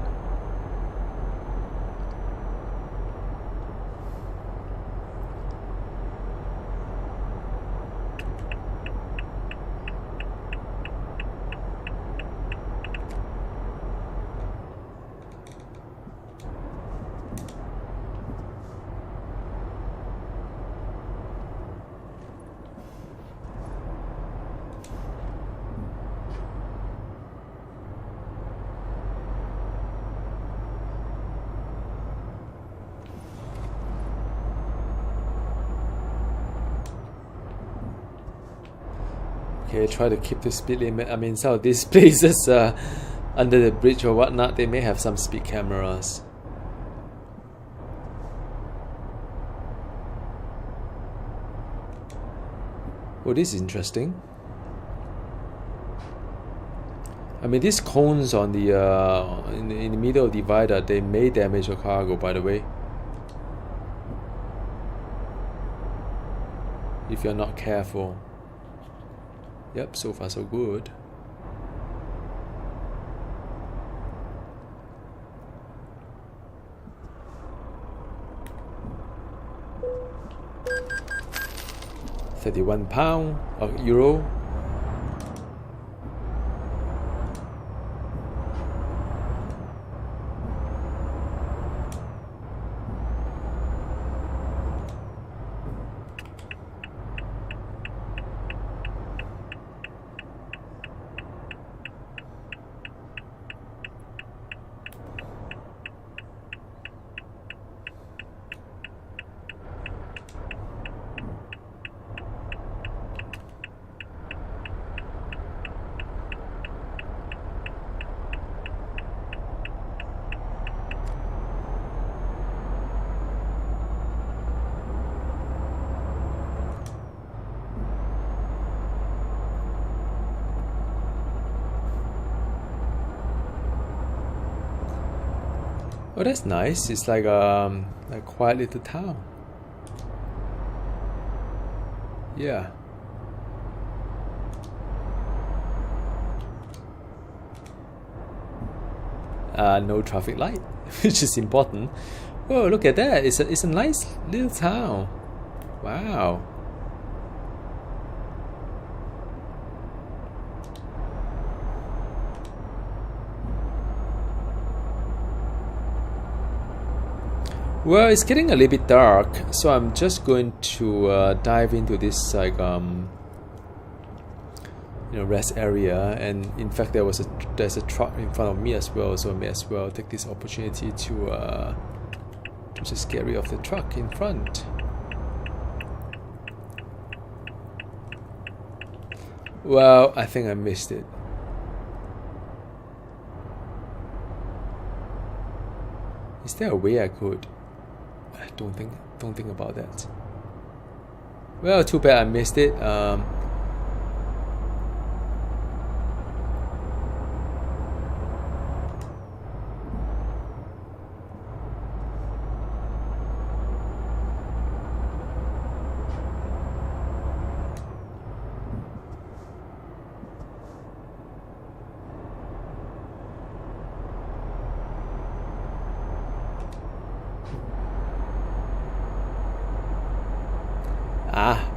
Okay, try to keep the speed limit. I mean, some of these places under the bridge or whatnot, they may have some speed cameras. Oh, this is interesting. I mean, these cones on the in the middle of the divider, they may damage your cargo, by the way, if you're not careful. Yep, so far so good. £31 or euro. Oh, that's nice. It's like a quiet little town. Yeah. No traffic light, which is important. Oh, look at that. It's a nice little town. Wow. Well, it's getting a little bit dark, so I'm just going to dive into this rest area. And in fact, there's a truck in front of me as well, so I may as well take this opportunity to just get rid of the truck in front. Well, I think I missed it. Is there a way I could? I don't think about that. Well, too bad I missed it.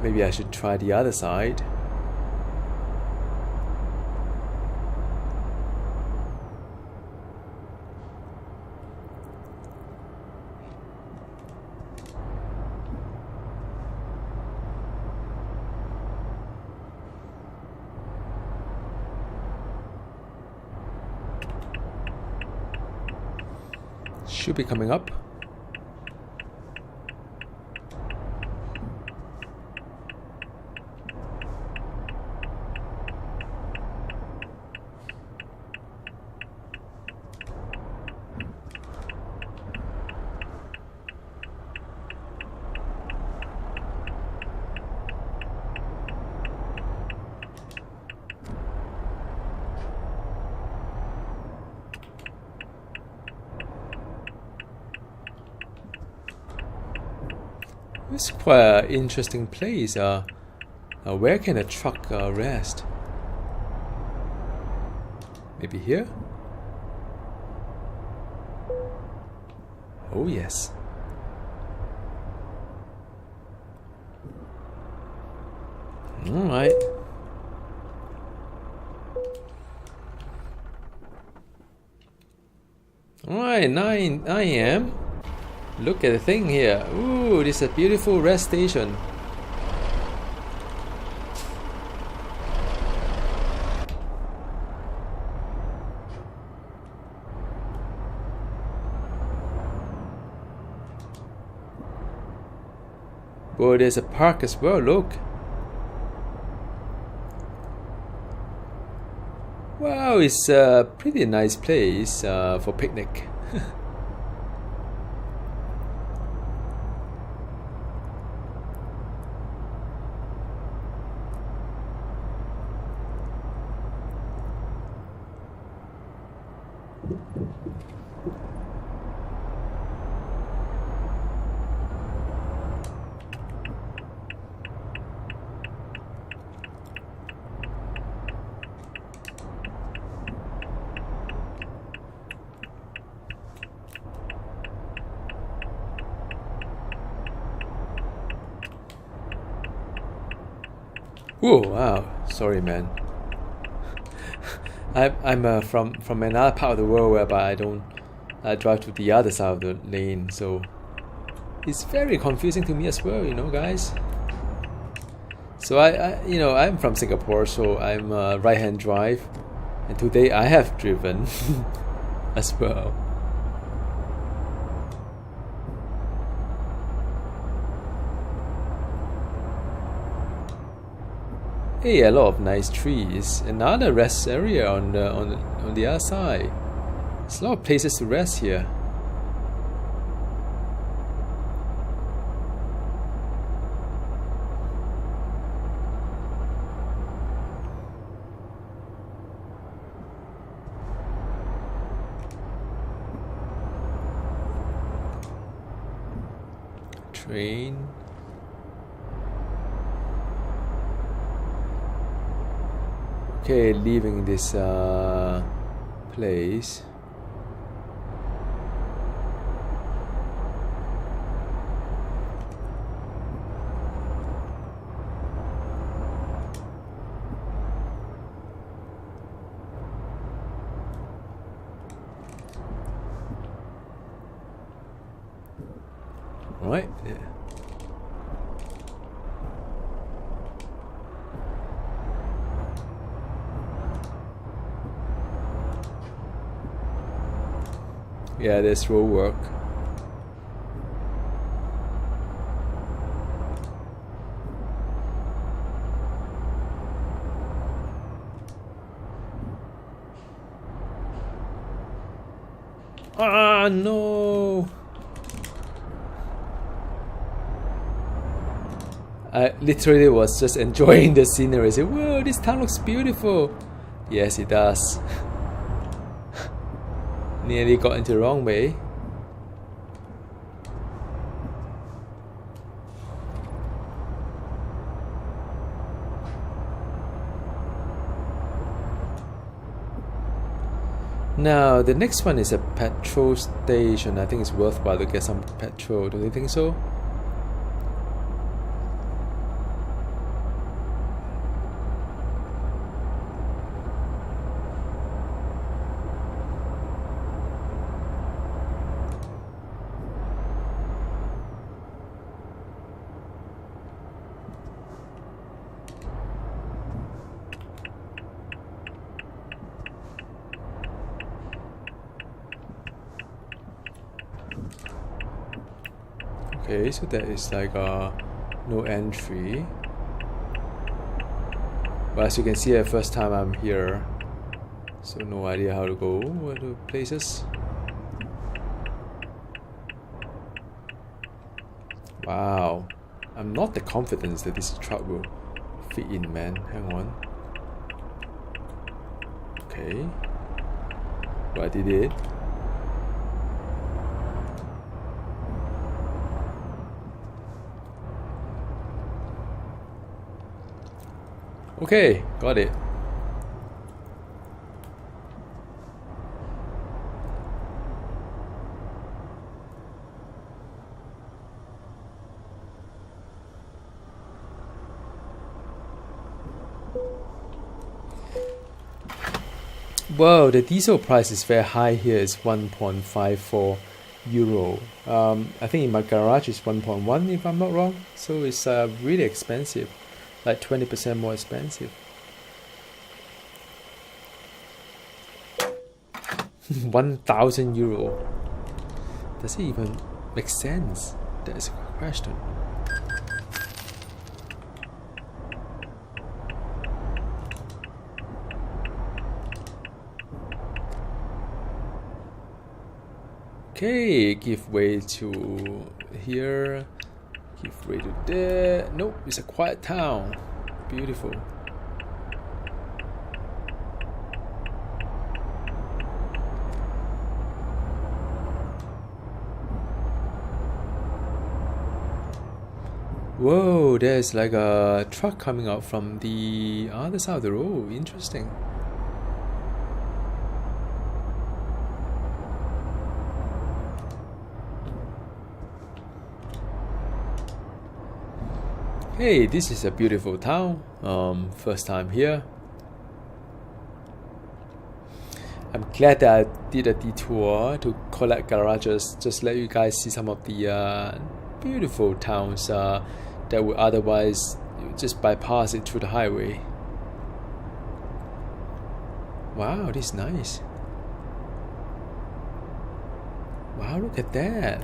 Maybe I should try the other side. Should be coming up. It's quite an interesting place. Where can a truck rest? Maybe here? Oh yes. Alright. Alright, 9 AM. Look at the thing here. Ooh, this is a beautiful rest station. Oh, there's a park as well, look. Wow, it's a pretty nice place for picnic. Oh wow, sorry man. I'm from another part of the world whereby I drive to the other side of the lane, so it's very confusing to me as well, you know, guys. So I'm from Singapore, so I'm right-hand drive, and today I have driven as well. Hey, a lot of nice trees. Another rest area on the other side. There's a lot of places to rest here. Train. Okay, leaving this place. Right, yeah. Yeah, there's road work. Ah, no! I literally was just enjoying the scenery. I said, whoa, this town looks beautiful. Yes, it does. Nearly got into the wrong way. Now the next one is a petrol station. I think it's worthwhile to get some petrol. Do you think so? Okay, so that is like no entry. But as you can see, the first time I'm here, so no idea how to go to places. Wow, I'm not that confident that this truck will fit in, man. Hang on. Okay, but I did it. Okay, got it. Whoa, the diesel price is very high here. It's 1.54 euro. I think in my garage it's 1.1 if I'm not wrong. So it's really expensive, like 20% more expensive. 1,000 euro. Does it even make sense? That is a question. Okay, give way to here, give way to there. Nope, it's a quiet town. Beautiful. Whoa, there's like a truck coming out from the other side of the road. Interesting. Hey, this is a beautiful town. First time here. I'm glad that I did a detour to collect garages. Just let you guys see some of the beautiful towns that would otherwise just bypass it through the highway. Wow, this is nice. Wow, look at that.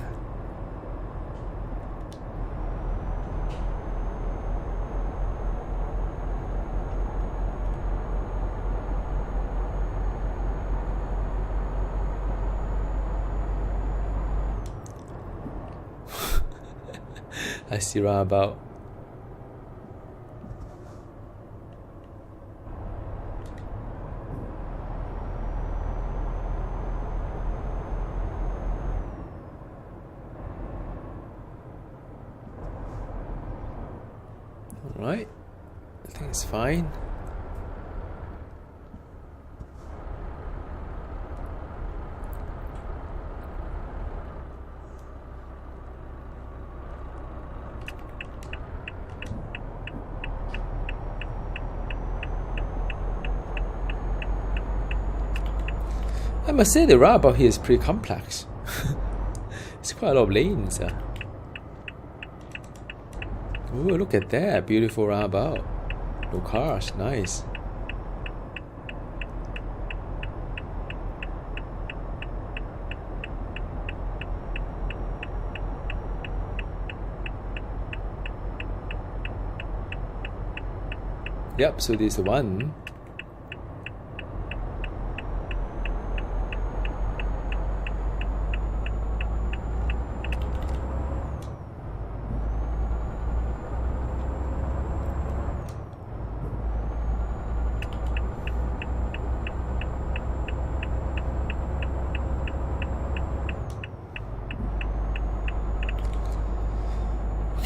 I see roundabout. Alright, I think it's fine. I must say the roundabout here is pretty complex. It's quite a lot of lanes. Oh, look at that, beautiful roundabout. No cars, nice. Yep, so this is the one.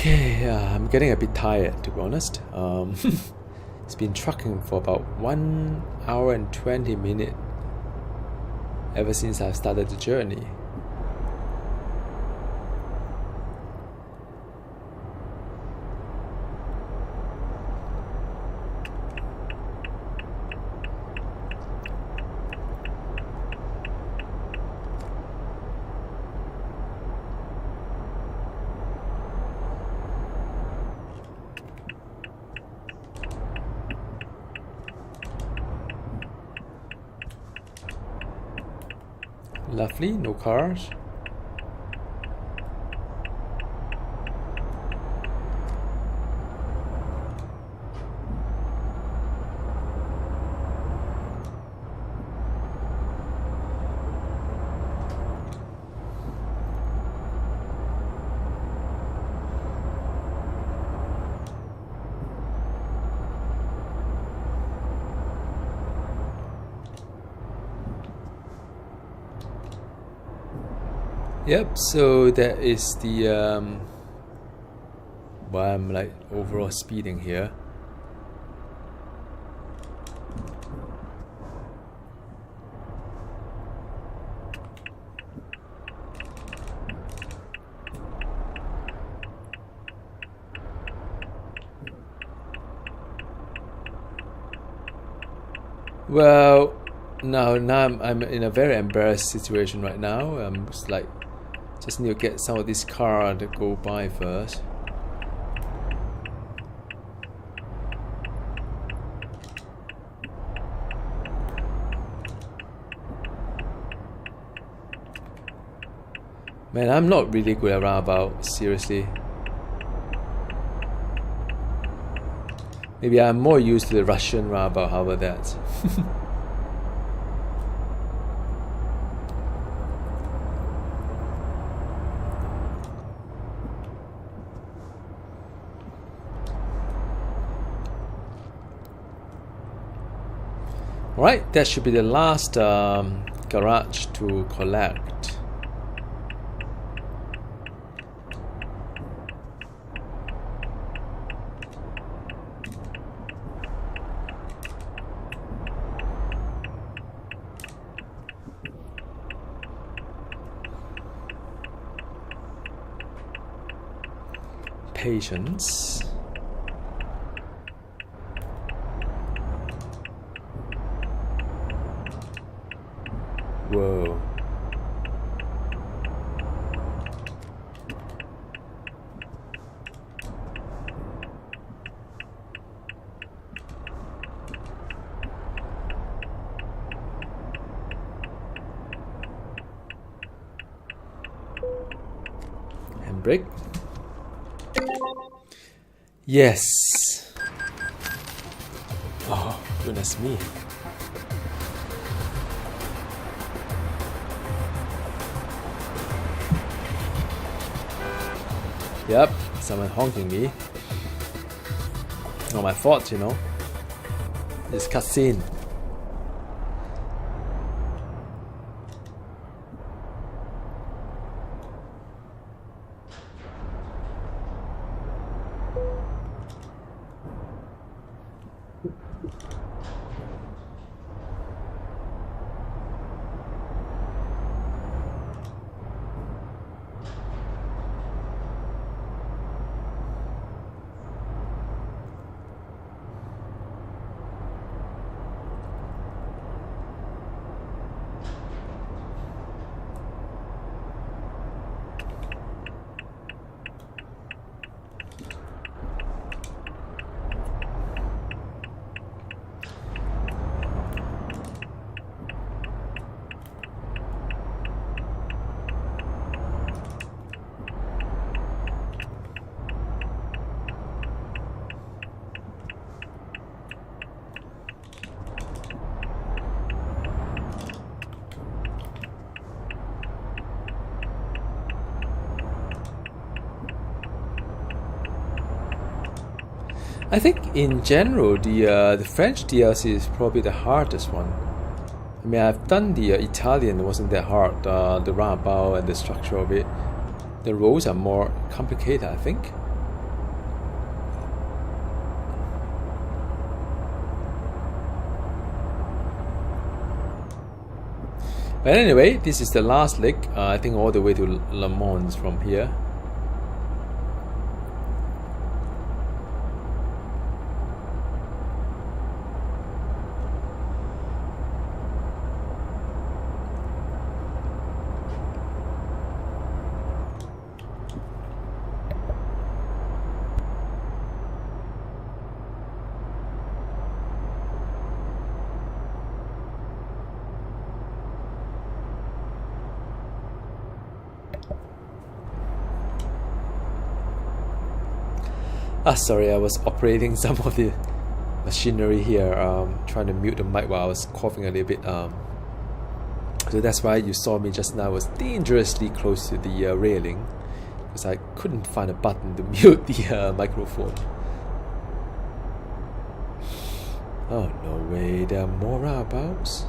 Okay, I'm getting a bit tired, to be honest. It's been trucking for about 1 hour and 20 minutes ever since I started the journey. Lovely, no cars. Yep, so that is the why I'm like overall speeding here. Well, now I'm in a very embarrassed situation right now. I'm just like, just need to get some of this car to go by first. Man, I'm not really good at roundabout, seriously. Maybe I'm more used to the Russian roundabout, how about that? Alright, that should be the last garage to collect. Patience. Whoa. Handbrake. Yes. Oh, goodness me. Yep, someone honking me. Not my fault, you know. It's cutscene. I think in general the French DLC is probably the hardest one. I mean, I've done the Italian, it wasn't that hard. The roundabout and the structure of it. The roads are more complicated, I think. But anyway, this is the last leg. I think all the way to Le Mans from here. Sorry, I was operating some of the machinery here, trying to mute the mic while I was coughing a little bit. So that's why you saw me just now was dangerously close to the railing, because I couldn't find a button to mute the microphone. Oh no way, there are more roundabouts.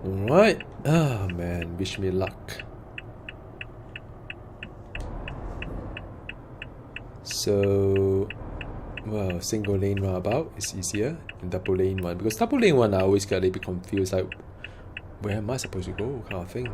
Alright, oh man, wish me luck. So Well, single lane roundabout is easier than double lane one, because double lane one I always get a little bit confused, like where am I supposed to go kind of thing.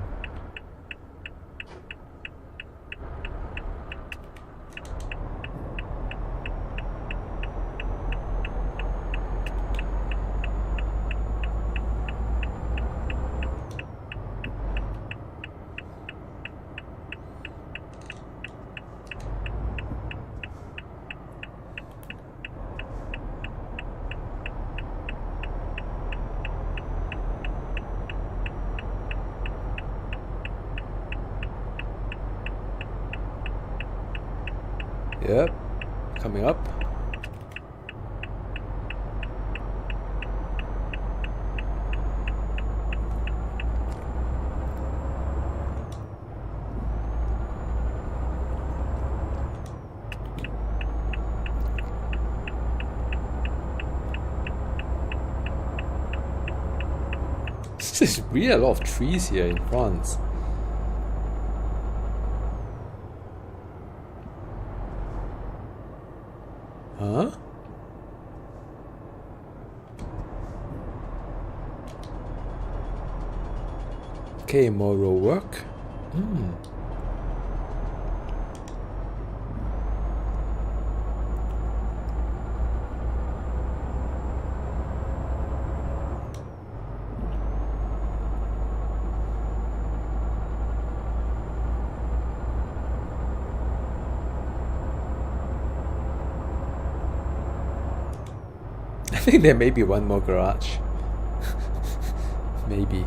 Yep, coming up. There's really a lot of trees here in France. Huh? Okay, more road work. I think there may be one more garage. Maybe.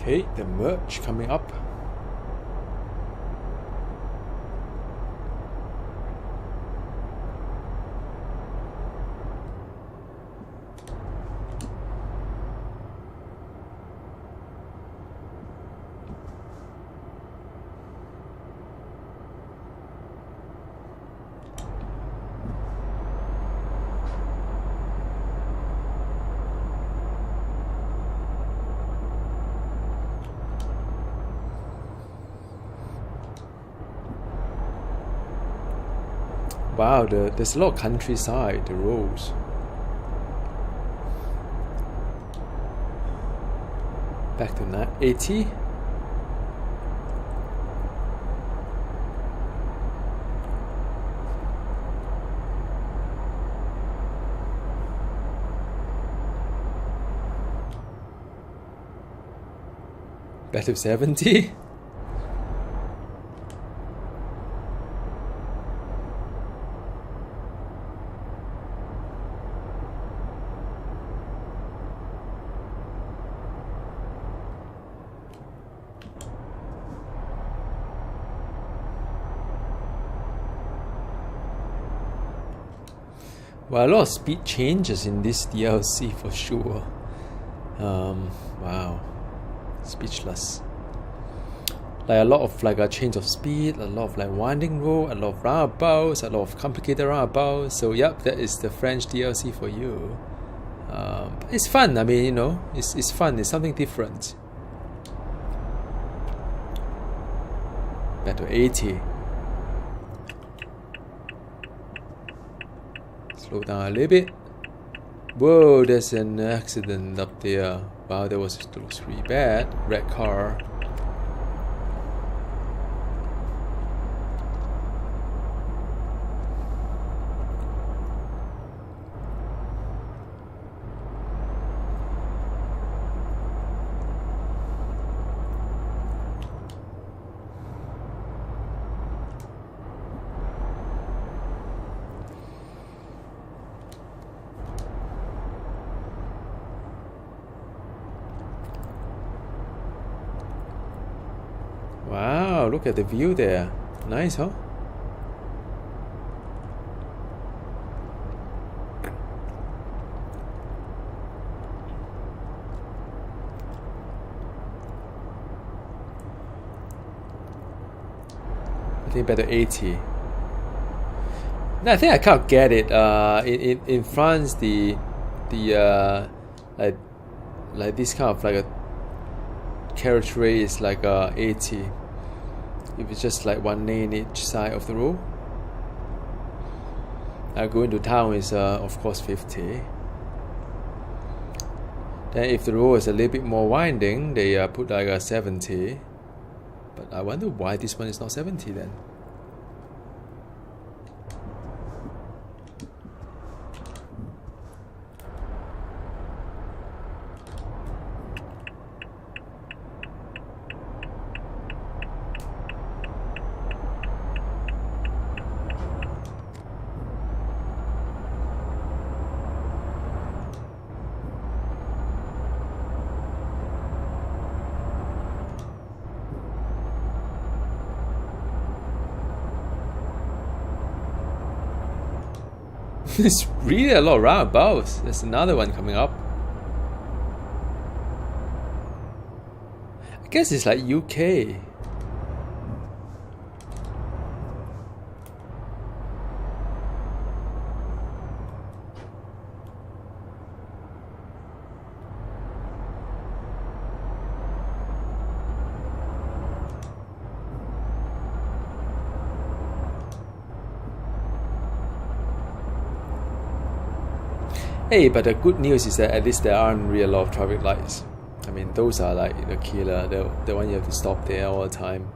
Okay, the merge coming up. Wow, there's a lot of countryside, the roads. Back to 80. Back to 70. Well, a lot of speed changes in this DLC for sure. Wow, speechless. Like a lot of a change of speed, a lot of winding road, a lot of roundabouts, a lot of complicated roundabouts. So yep, that is the French DLC for you. It's fun. I mean, it's fun. It's something different. Back to 80. Slow down a little bit. Whoa, there's an accident up there. Wow, that looks really bad. Red car. look at the view there. Nice, huh? I think better 80. No, I think I can't get it. In France, the like this kind of like a carriage rate is like 80. If it's just like one lane each side of the road. Going to town is of course 50. Then if the road is a little bit more winding, they put like a 70. But I wonder why this one is not 70 then. There's really a lot of roundabouts. There's another one coming up. I guess it's like UK. Hey, but the good news is that at least there aren't really a lot of traffic lights. I mean, those are like the killer, the one you have to stop there all the time.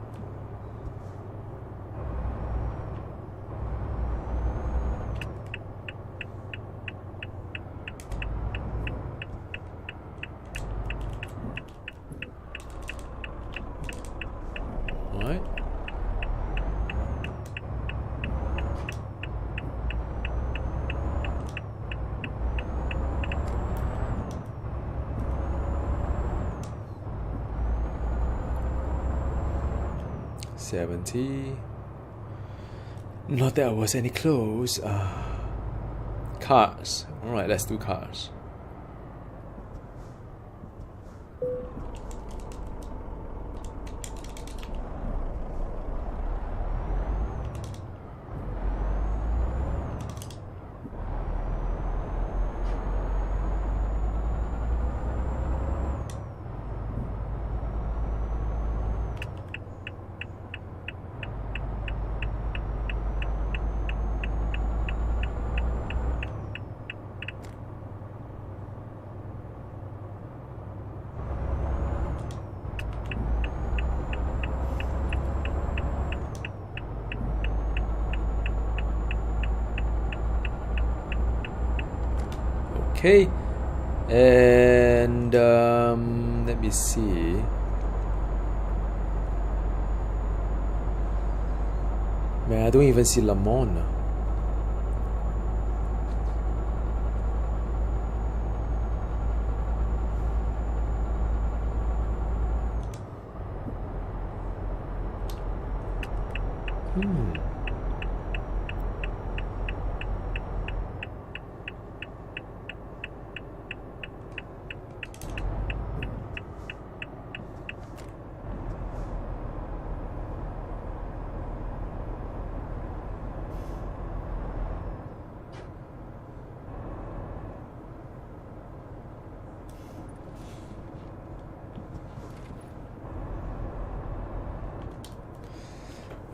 Alright. $70. Not that I was any close. Cars. Alright, let's do cars. Okay, and let me see. Man, I don't even see Lamont.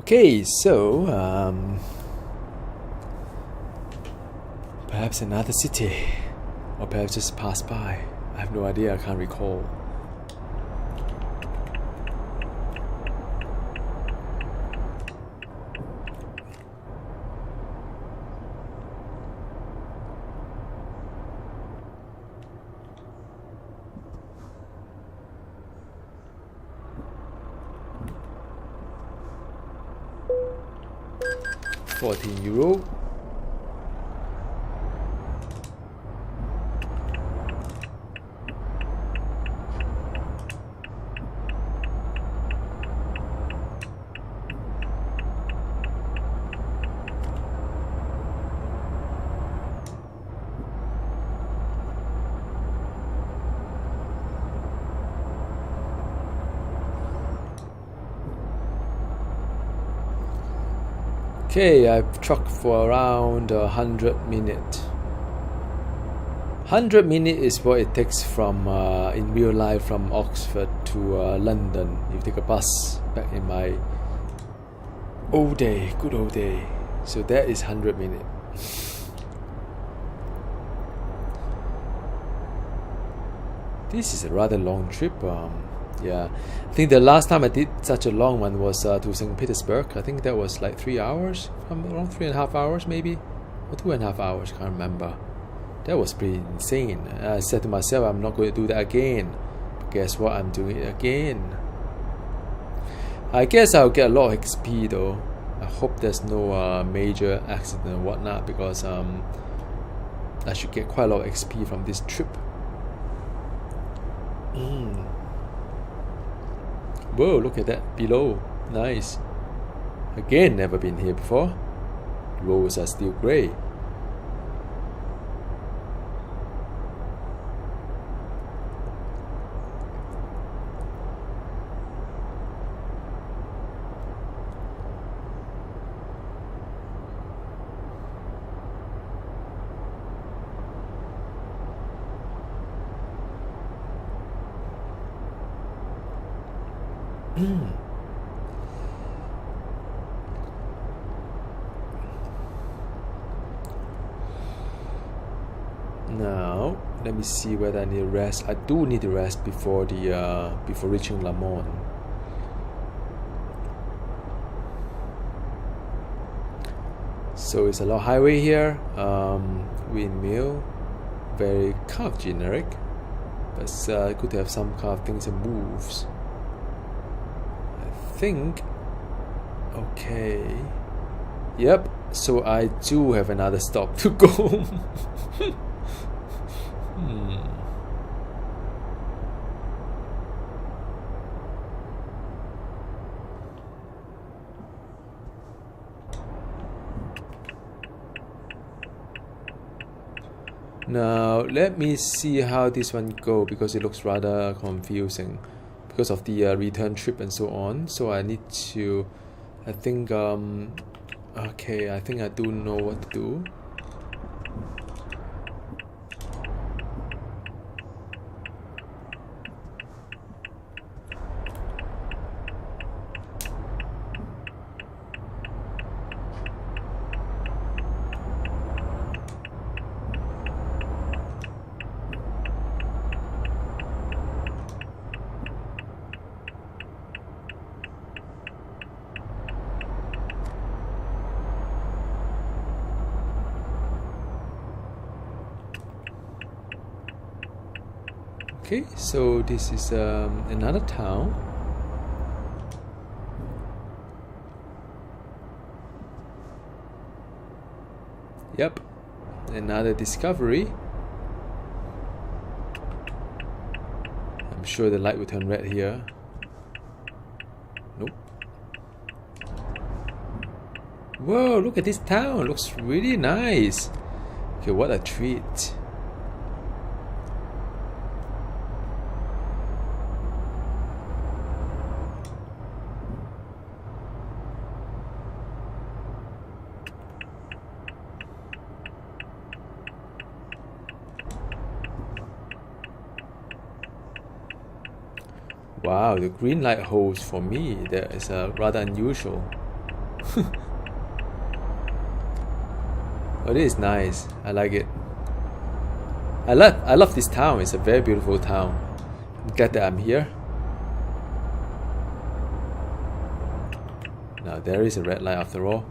Okay, so perhaps another city, or perhaps just pass by. I have no idea, I can't recall. €14. Okay, I've trucked for around 100 minutes. 100 minutes is what it takes from in real life from Oxford to London. You take a bus back in my old day, good old day. So that is 100 minutes. This is a rather long trip. Yeah, I think the last time I did such a long one was to St. Petersburg. I think that was like 3 hours, around 3.5 hours maybe, or 2.5 hours, can't remember. That was pretty insane. I said to myself, I'm not going to do that again. But guess what? I'm doing it again. I guess I'll get a lot of XP though. I hope there's no major accident or whatnot, because I should get quite a lot of XP from this trip. Whoa, look at that below. Nice. Again, never been here before. Roads are still grey. Now, let me see whether I need to rest. I do need to rest before before reaching Le Mans. So it's a lot highway here. Windmill, very kind of generic, but it's good to have some kind of things that moves. I think. Okay. Yep. So I do have another stop to go. Now let me see how this one go, because it looks rather confusing because of the return trip and so on. So I need to, I think okay, I think I do know what to do. Okay, so this is another town. Yep, another discovery. I'm sure the light will turn red here. Nope. Whoa, look at this town. Looks really nice. Okay, what a treat. Wow, the green light holds for me. That is rather unusual. Oh, this is nice. I like it. I love this town. It's a very beautiful town. I'm glad that I'm here. Now there is a red light after all.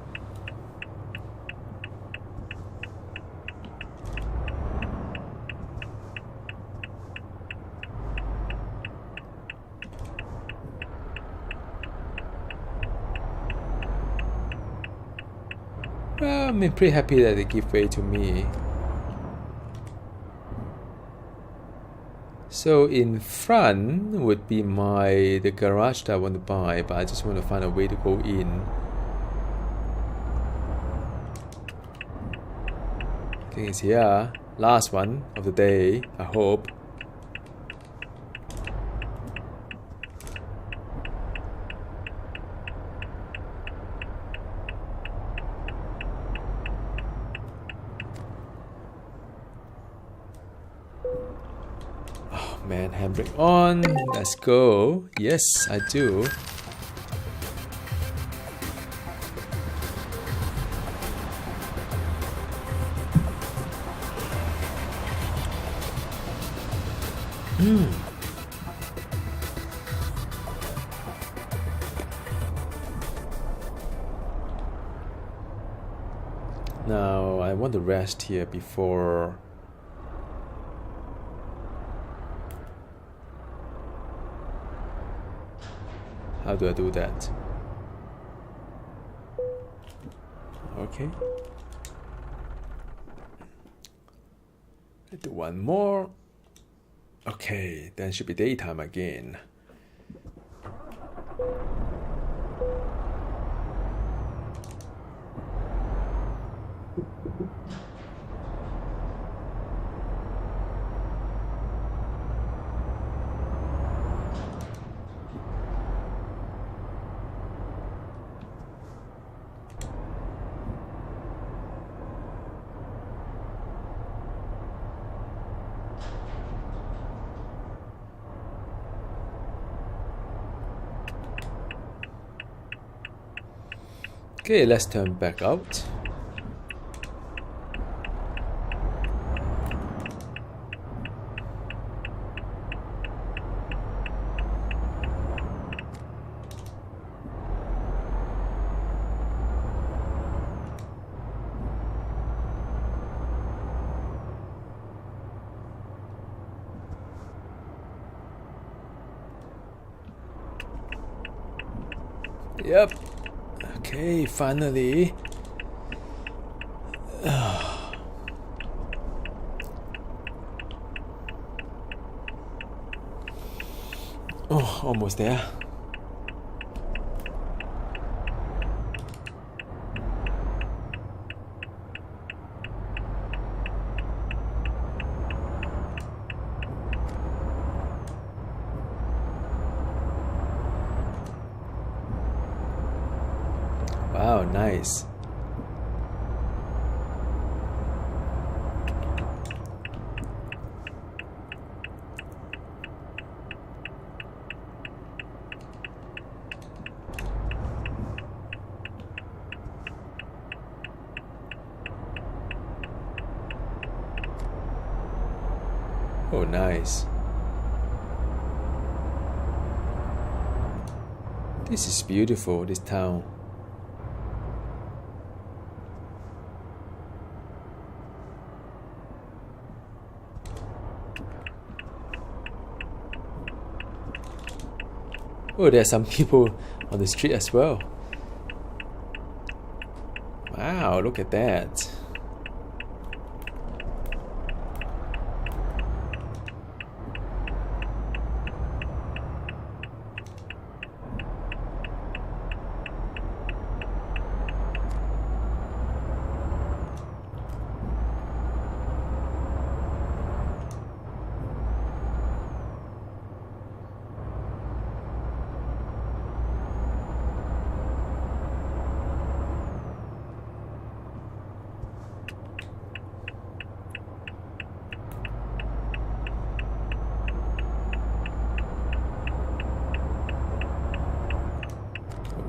I'm pretty happy that they give way to me. So in front would be the garage that I want to buy, but I just want to find a way to go in. I think it's here. Last one of the day, I hope. Man, handbrake on. Let's go. Yes, I do. Now I want to rest here before. How do I do that? Okay. Do one more. Okay, then should be daytime again. Okay, let's turn back out. Yep. Okay, finally. Oh, almost there. Wow, nice. Oh, nice. This is beautiful, this town. Oh, there are some people on the street as well. Wow, look at that.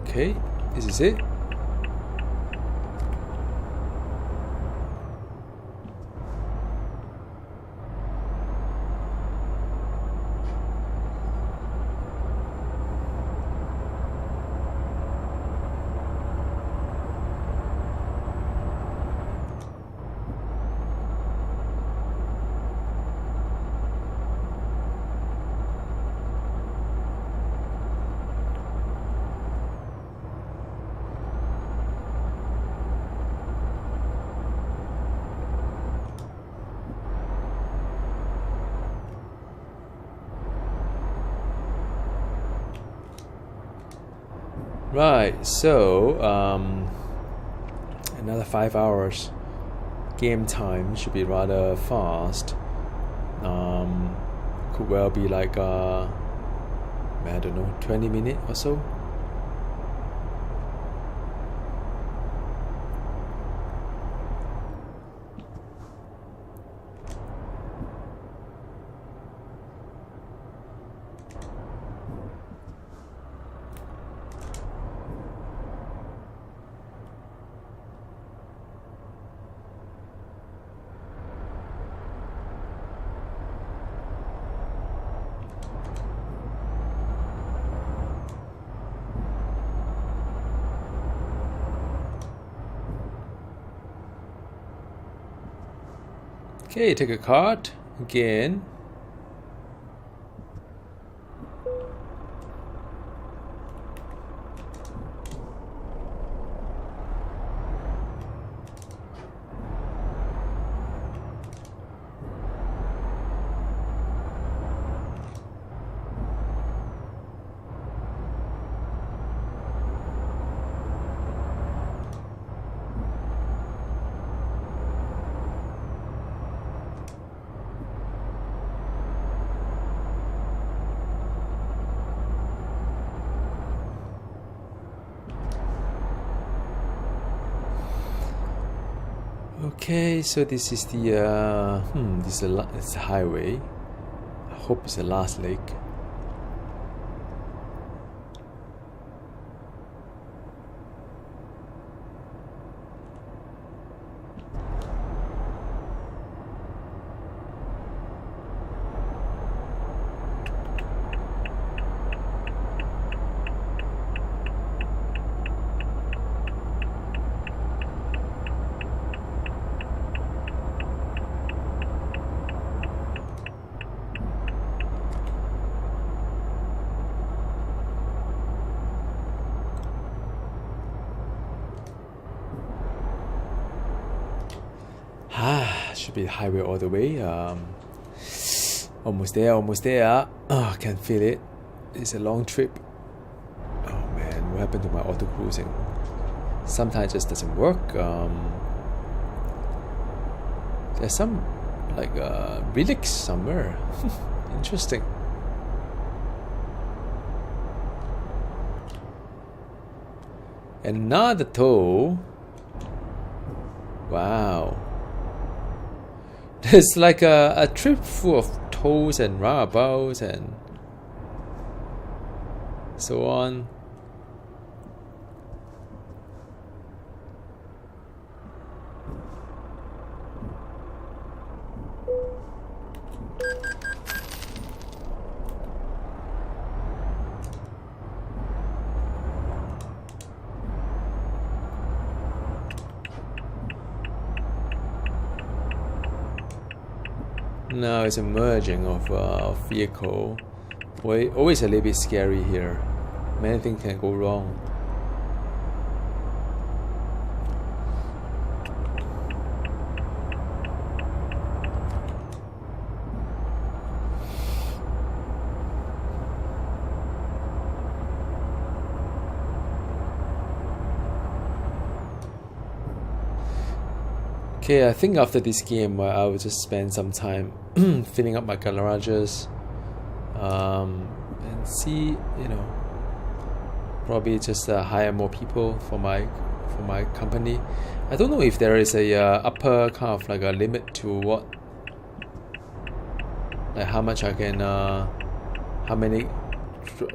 Okay, this is it. Right, so another 5 hours. Game time should be rather fast. Could well be like I don't know, 20 minutes or so. Okay, take a card again. Okay, so this is the this is it's a highway. I hope it's the last lake. Should be the highway all the way. Almost there, almost there. Oh, I can feel it. It's a long trip. Oh man, what happened to my auto cruising? Sometimes it just doesn't work. There's some like relics somewhere. Interesting. Another toll. Wow. It's like a trip full of tolls and roundabouts and so on. Now it's a merging of vehicle. Boy, always a little bit scary here. Many things can go wrong. Okay, I think after this game I will just spend some time filling up my garages and see, you know, probably just hire more people for my company. I don't know if there is a upper kind of like a limit to what, like how much I can, how many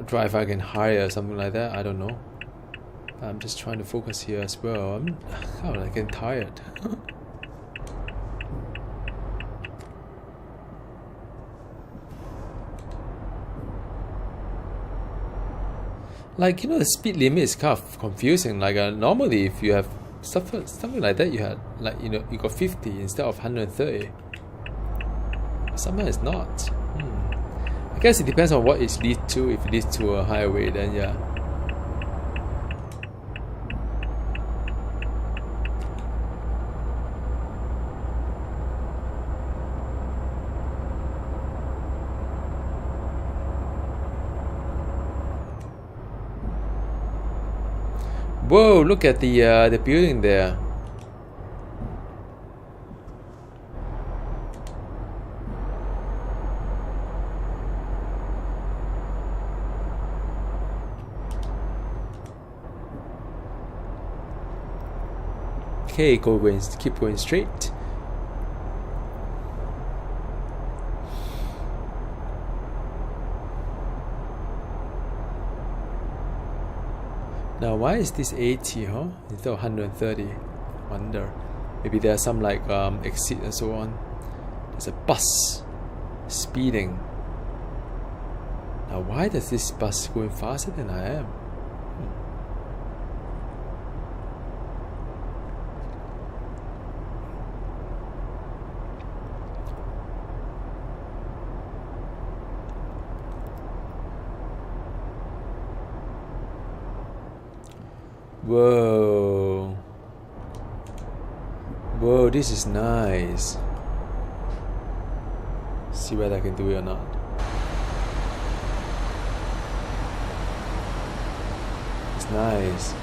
driver I can hire or something like that. I don't know. I'm just trying to focus here as well. I'm getting tired. Like, you know, the speed limit is kind of confusing. Like normally if you have something like that, you had like, you know, you got 50 instead of 130. Somehow it's not. I guess it depends on what it leads to. If it leads to a highway, then yeah. Whoa, look at the building there. Okay, keep going straight. Now, why is this 80, huh? Instead of 130? Wonder. Maybe there's some like exit and so on. There's a bus speeding. Now, why does this bus going faster than I am? Whoa. Whoa, this is nice. See whether I can do it or not. It's nice.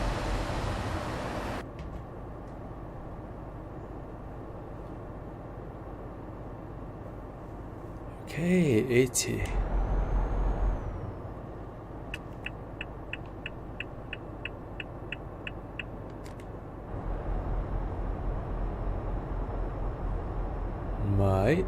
Okay, 80. Might.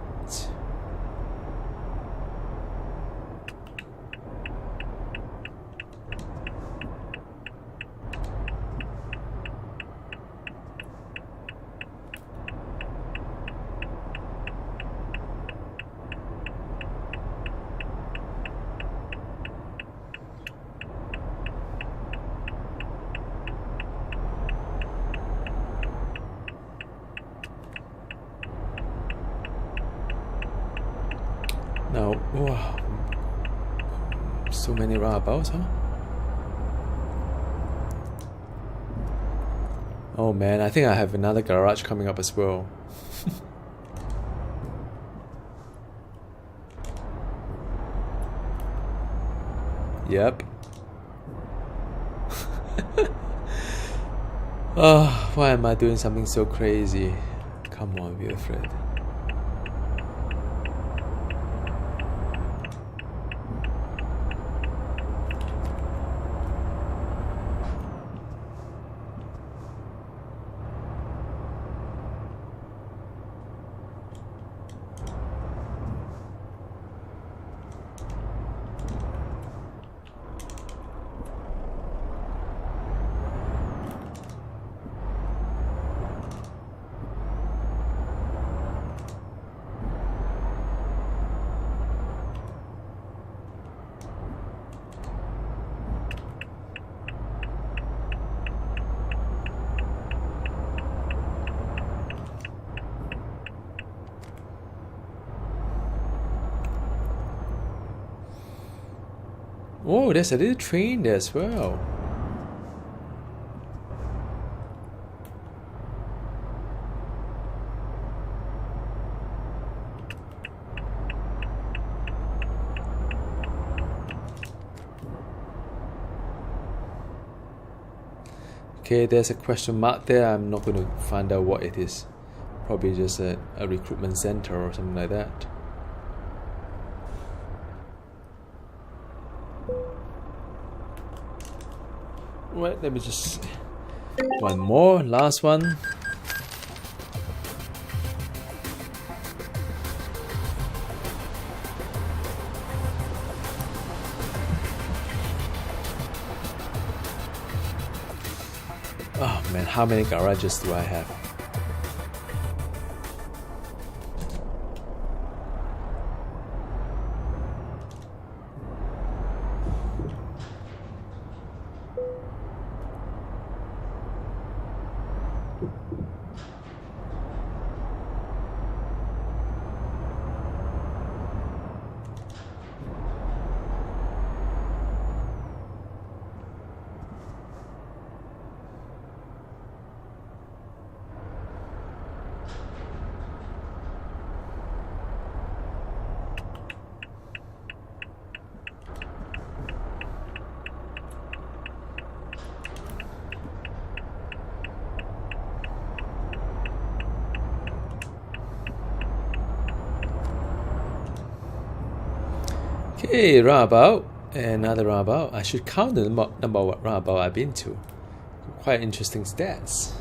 Now, wow, so many roundabouts, huh? Oh man, I think I have another garage coming up as well. Yep. Oh, why am I doing something so crazy? Come on, Wilfred. Oh, there's a little train there as well. Okay, there's a question mark there. I'm not going to find out what it is. Probably just a recruitment center or something like that. Right, let me just... One more, last one. Oh man, how many garages do I have? Okay, roundabout, another roundabout. I should count the number of roundabout I've been to. Quite interesting stats.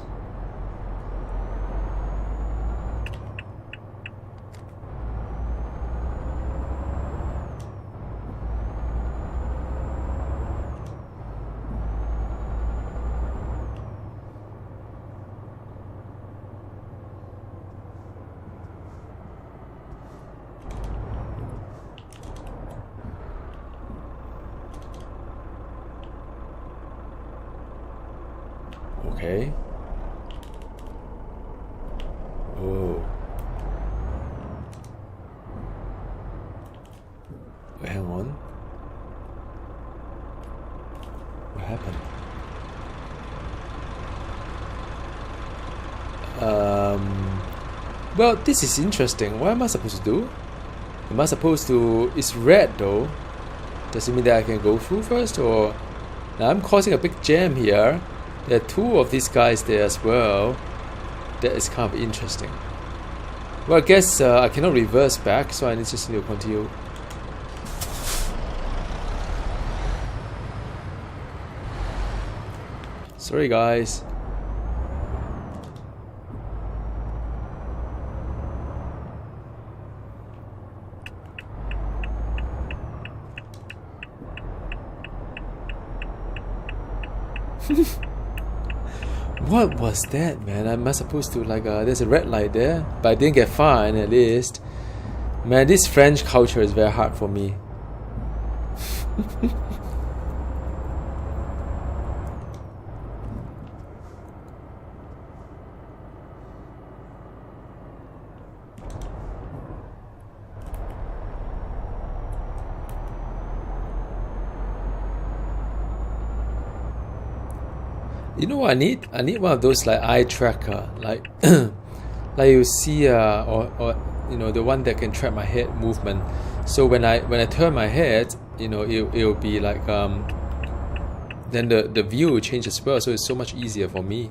Okay. Oh. Wait, hang on. What happened? Well, this is interesting. What am I supposed to do? Am I supposed to... It's red though. Does it mean that I can go through first, or... Now I'm causing a big jam here. There are two of these guys there as well. That is kind of interesting. Well, I guess I cannot reverse back, so I just need to continue. Sorry guys. What was that, man? Am I supposed to like there's a red light there, but I didn't get fined at least. Man, this French culture is very hard for me. You know what I need? I need one of those like eye tracker, like like you see or you know, the one that can track my head movement. So when I turn my head, you know, it'll be like then the view will change as well, so it's so much easier for me.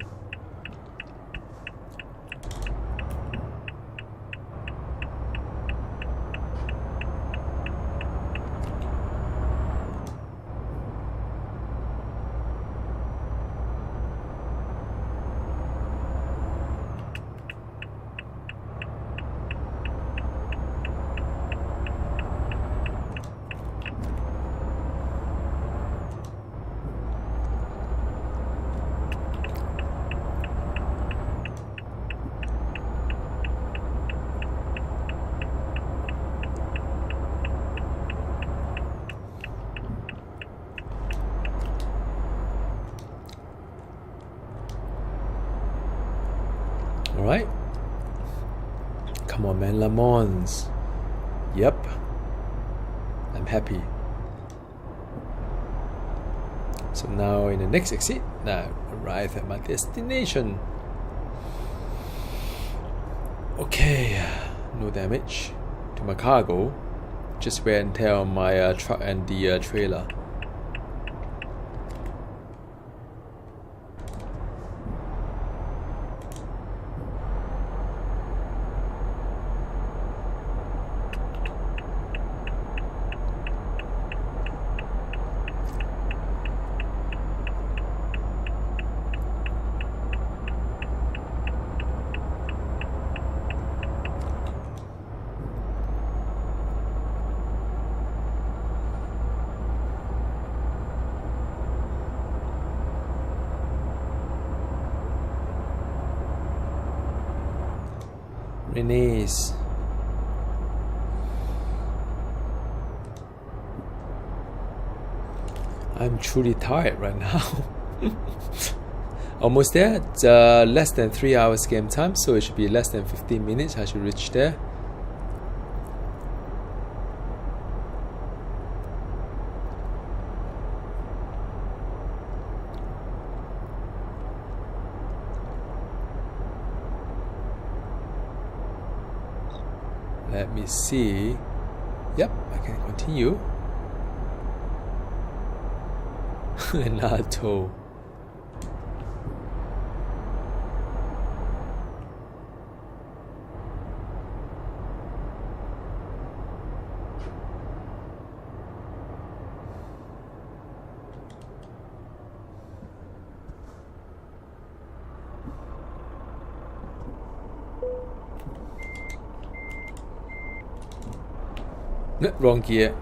Alright. Come on, man. Le Mans. Yep. I'm happy. So now in the next exit, now arrive at my destination. Okay. No damage to my cargo. Just wear and tear on my truck and the trailer. Renee's. I'm truly tired right now. Almost there. It's less than 3 hours game time, so it should be less than 15 minutes. I should reach there. Let me see. Yep, I can continue. Another tow. No, wrong gear.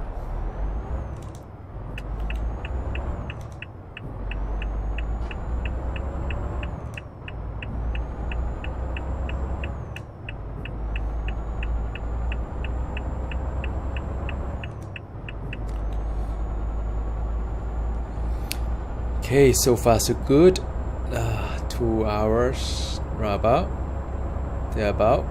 Okay, so far so good. 2 hours, about there about.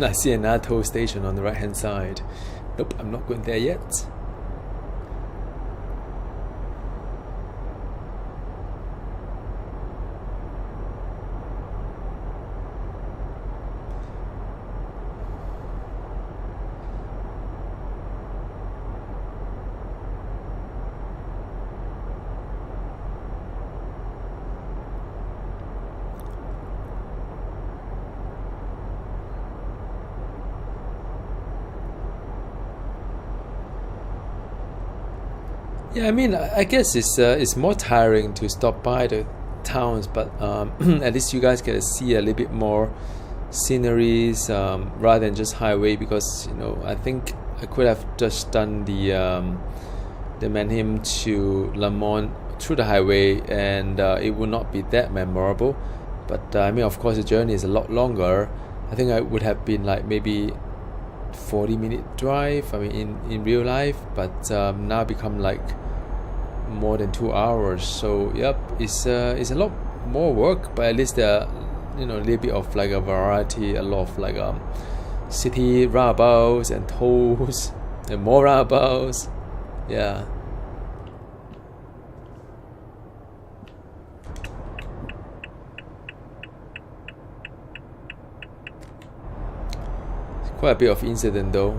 I see another toll station on the right hand side. Nope, I'm not going there yet. Yeah, I mean, I guess it's more tiring to stop by the towns, but at least you guys get to see a little bit more sceneries rather than just highway. Because I think I could have just done the Mannheim to Lamont through the highway, and it would not be that memorable. But I mean, of course, the journey is a lot longer. I think I would have been like maybe 40-minute drive. I mean, in real life, but now become like more than 2 hours. So yep, it's a lot more work, but at least there are, a little bit of like a variety, a lot of like city roundabouts and tolls and more roundabouts. Yeah. Quite a bit of incident though.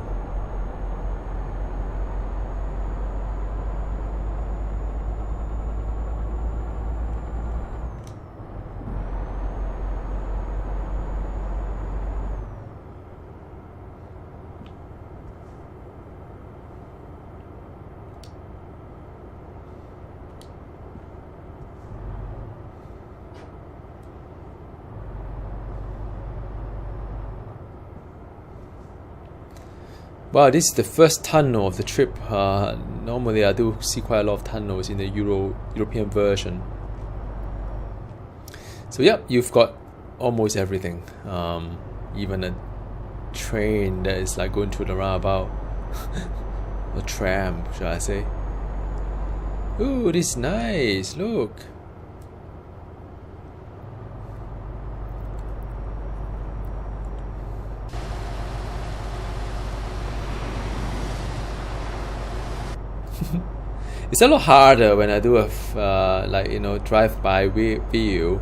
Wow, this is the first tunnel of the trip. Normally I do see quite a lot of tunnels in the European version. So yeah, you've got almost everything. Even a train that is like going through the roundabout. A tram, shall I say. Ooh, this is nice, look. It's a lot harder when I do a drive-by view.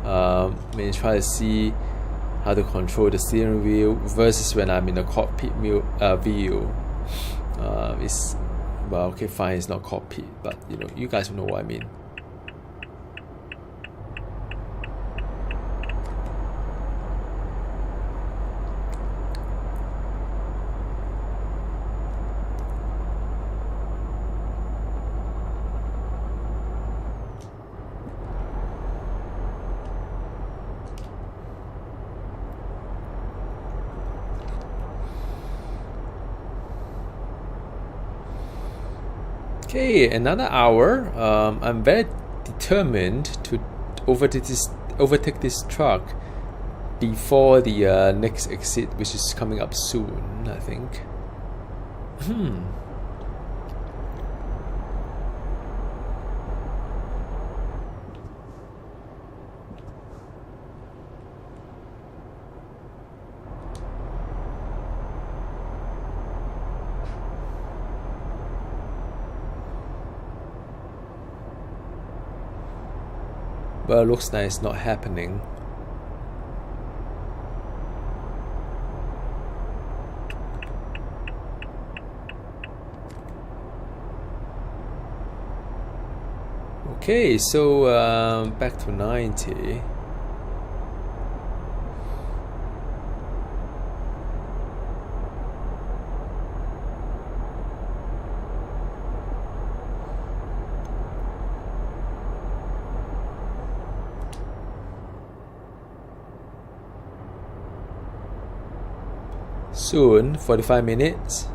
When you try to see how to control the steering wheel versus when I'm in a cockpit view. It's okay, fine. It's not cockpit, but you guys know what I mean. Okay, another hour. I'm very determined to overtake this truck before the next exit, which is coming up soon, I think. Well, it looks like it's not happening. Okay, so back to 90. Soon, 45 minutes.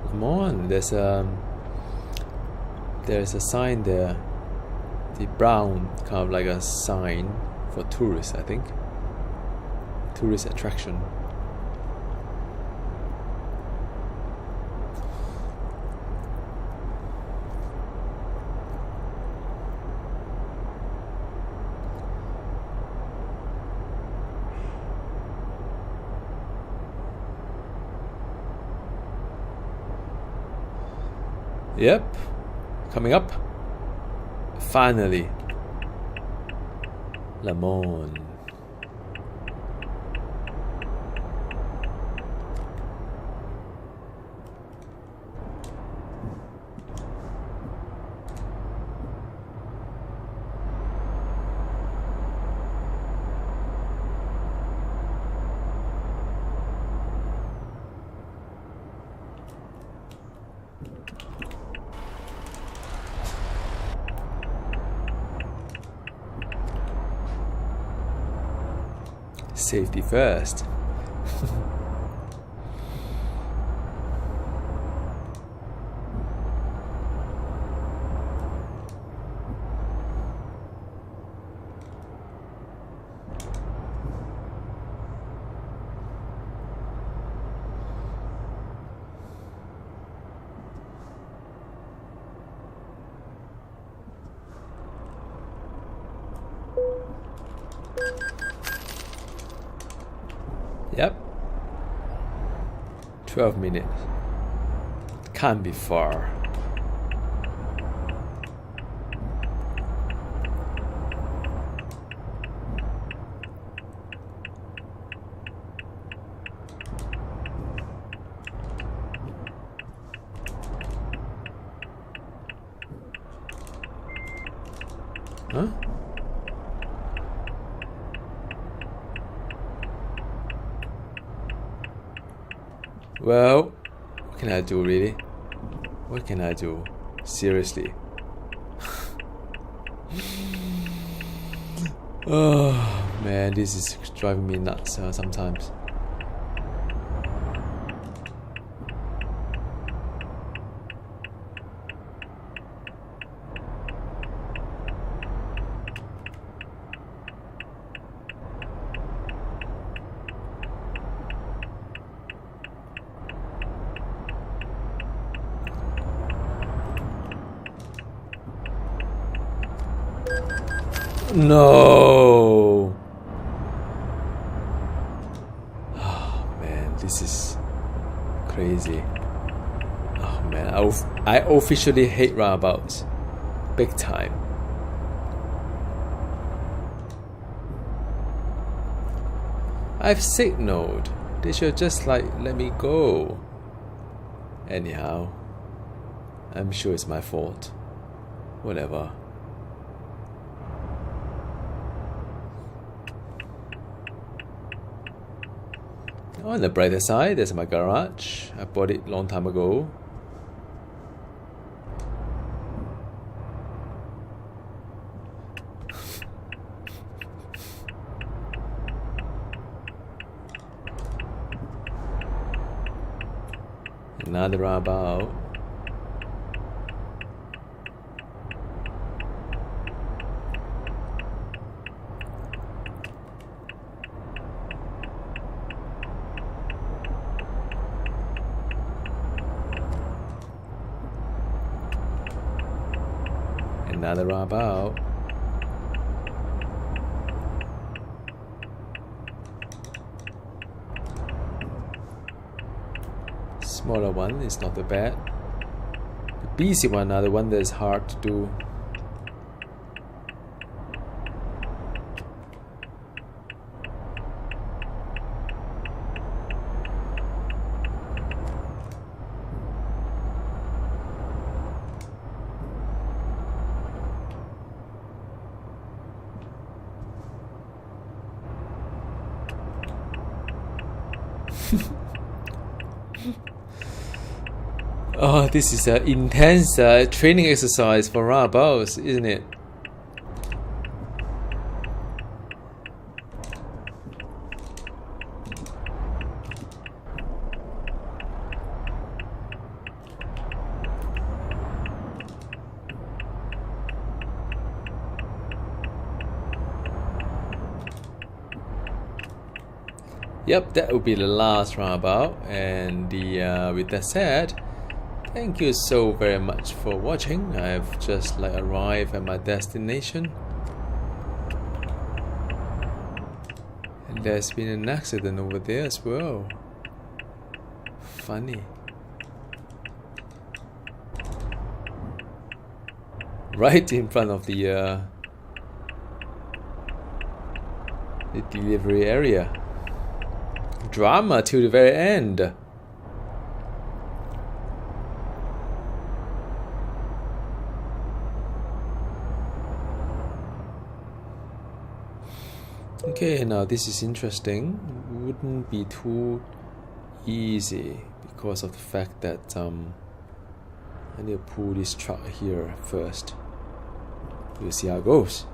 Come on, there's a sign there. The brown, kind of like a sign for tourists, I think. Tourist attraction. Yep, coming up. Finally, Lemon. Safety first. Yep. 12 minutes. Can't be far. Huh? Well, what can I do really? What can I do? Seriously. Oh man, this is driving me nuts sometimes. No. Oh man, this is crazy. Oh man, I officially hate roundabouts. Big time. I've signaled. They should just like let me go. Anyhow, I'm sure it's my fault. Whatever. On the brighter side, there's my garage. I bought it a long time ago. Another roundabout. Another roundabout. Smaller one is not that bad. The busy one, another one that is hard to do. Oh, this is an intense training exercise for roundabouts, isn't it? Yep, that will be the last roundabout, and with that said, thank you so very much for watching. I've just like arrived at my destination. And there's been an accident over there as well. Funny. right in front of the delivery area. Drama till the very end. Okay, now this is interesting. Wouldn't be too easy because of the fact that I need to pull this truck here first. We'll see how it goes.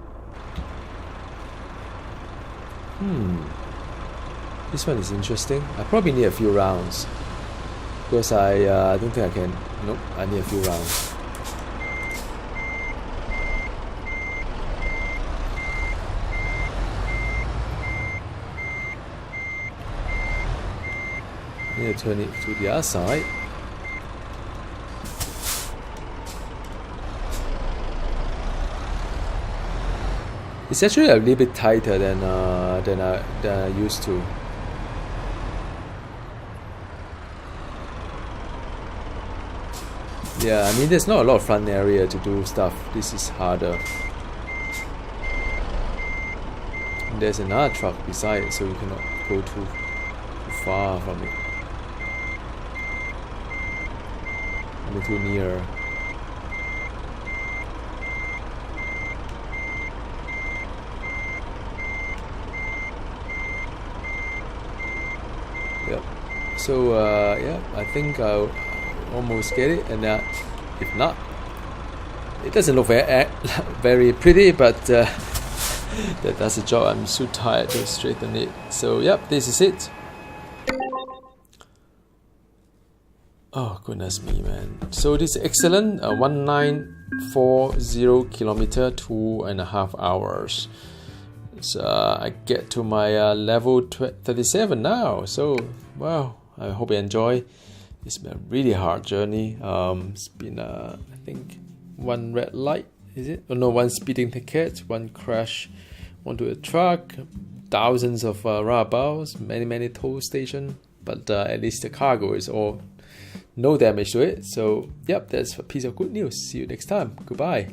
This one is interesting. I probably need a few rounds because I don't think I can. Nope, I need a few rounds. I need to turn it to the other side. It's actually a little bit tighter than I used to. Yeah, I mean there's not a lot of front area to do stuff. This is harder. And there's another truck beside it, so you cannot go too far from it. A little near. Yep. So yeah, I think I'll almost get it, and if not, it doesn't look very pretty, but that does the job. I'm so tired to straighten it. So yep, this is it. Oh goodness me, man. So this is excellent. 1940 kilometer, 2.5 hours. So I get to my level 37 now. So wow, I hope you enjoy. It's been a really hard journey. It's been I think one red light, is it? Oh no, one speeding ticket, one crash onto a truck, thousands of roundabouts, many toll stations. But at least the cargo is all no damage to it. So yep, that's a piece of good news. See you next time. Goodbye.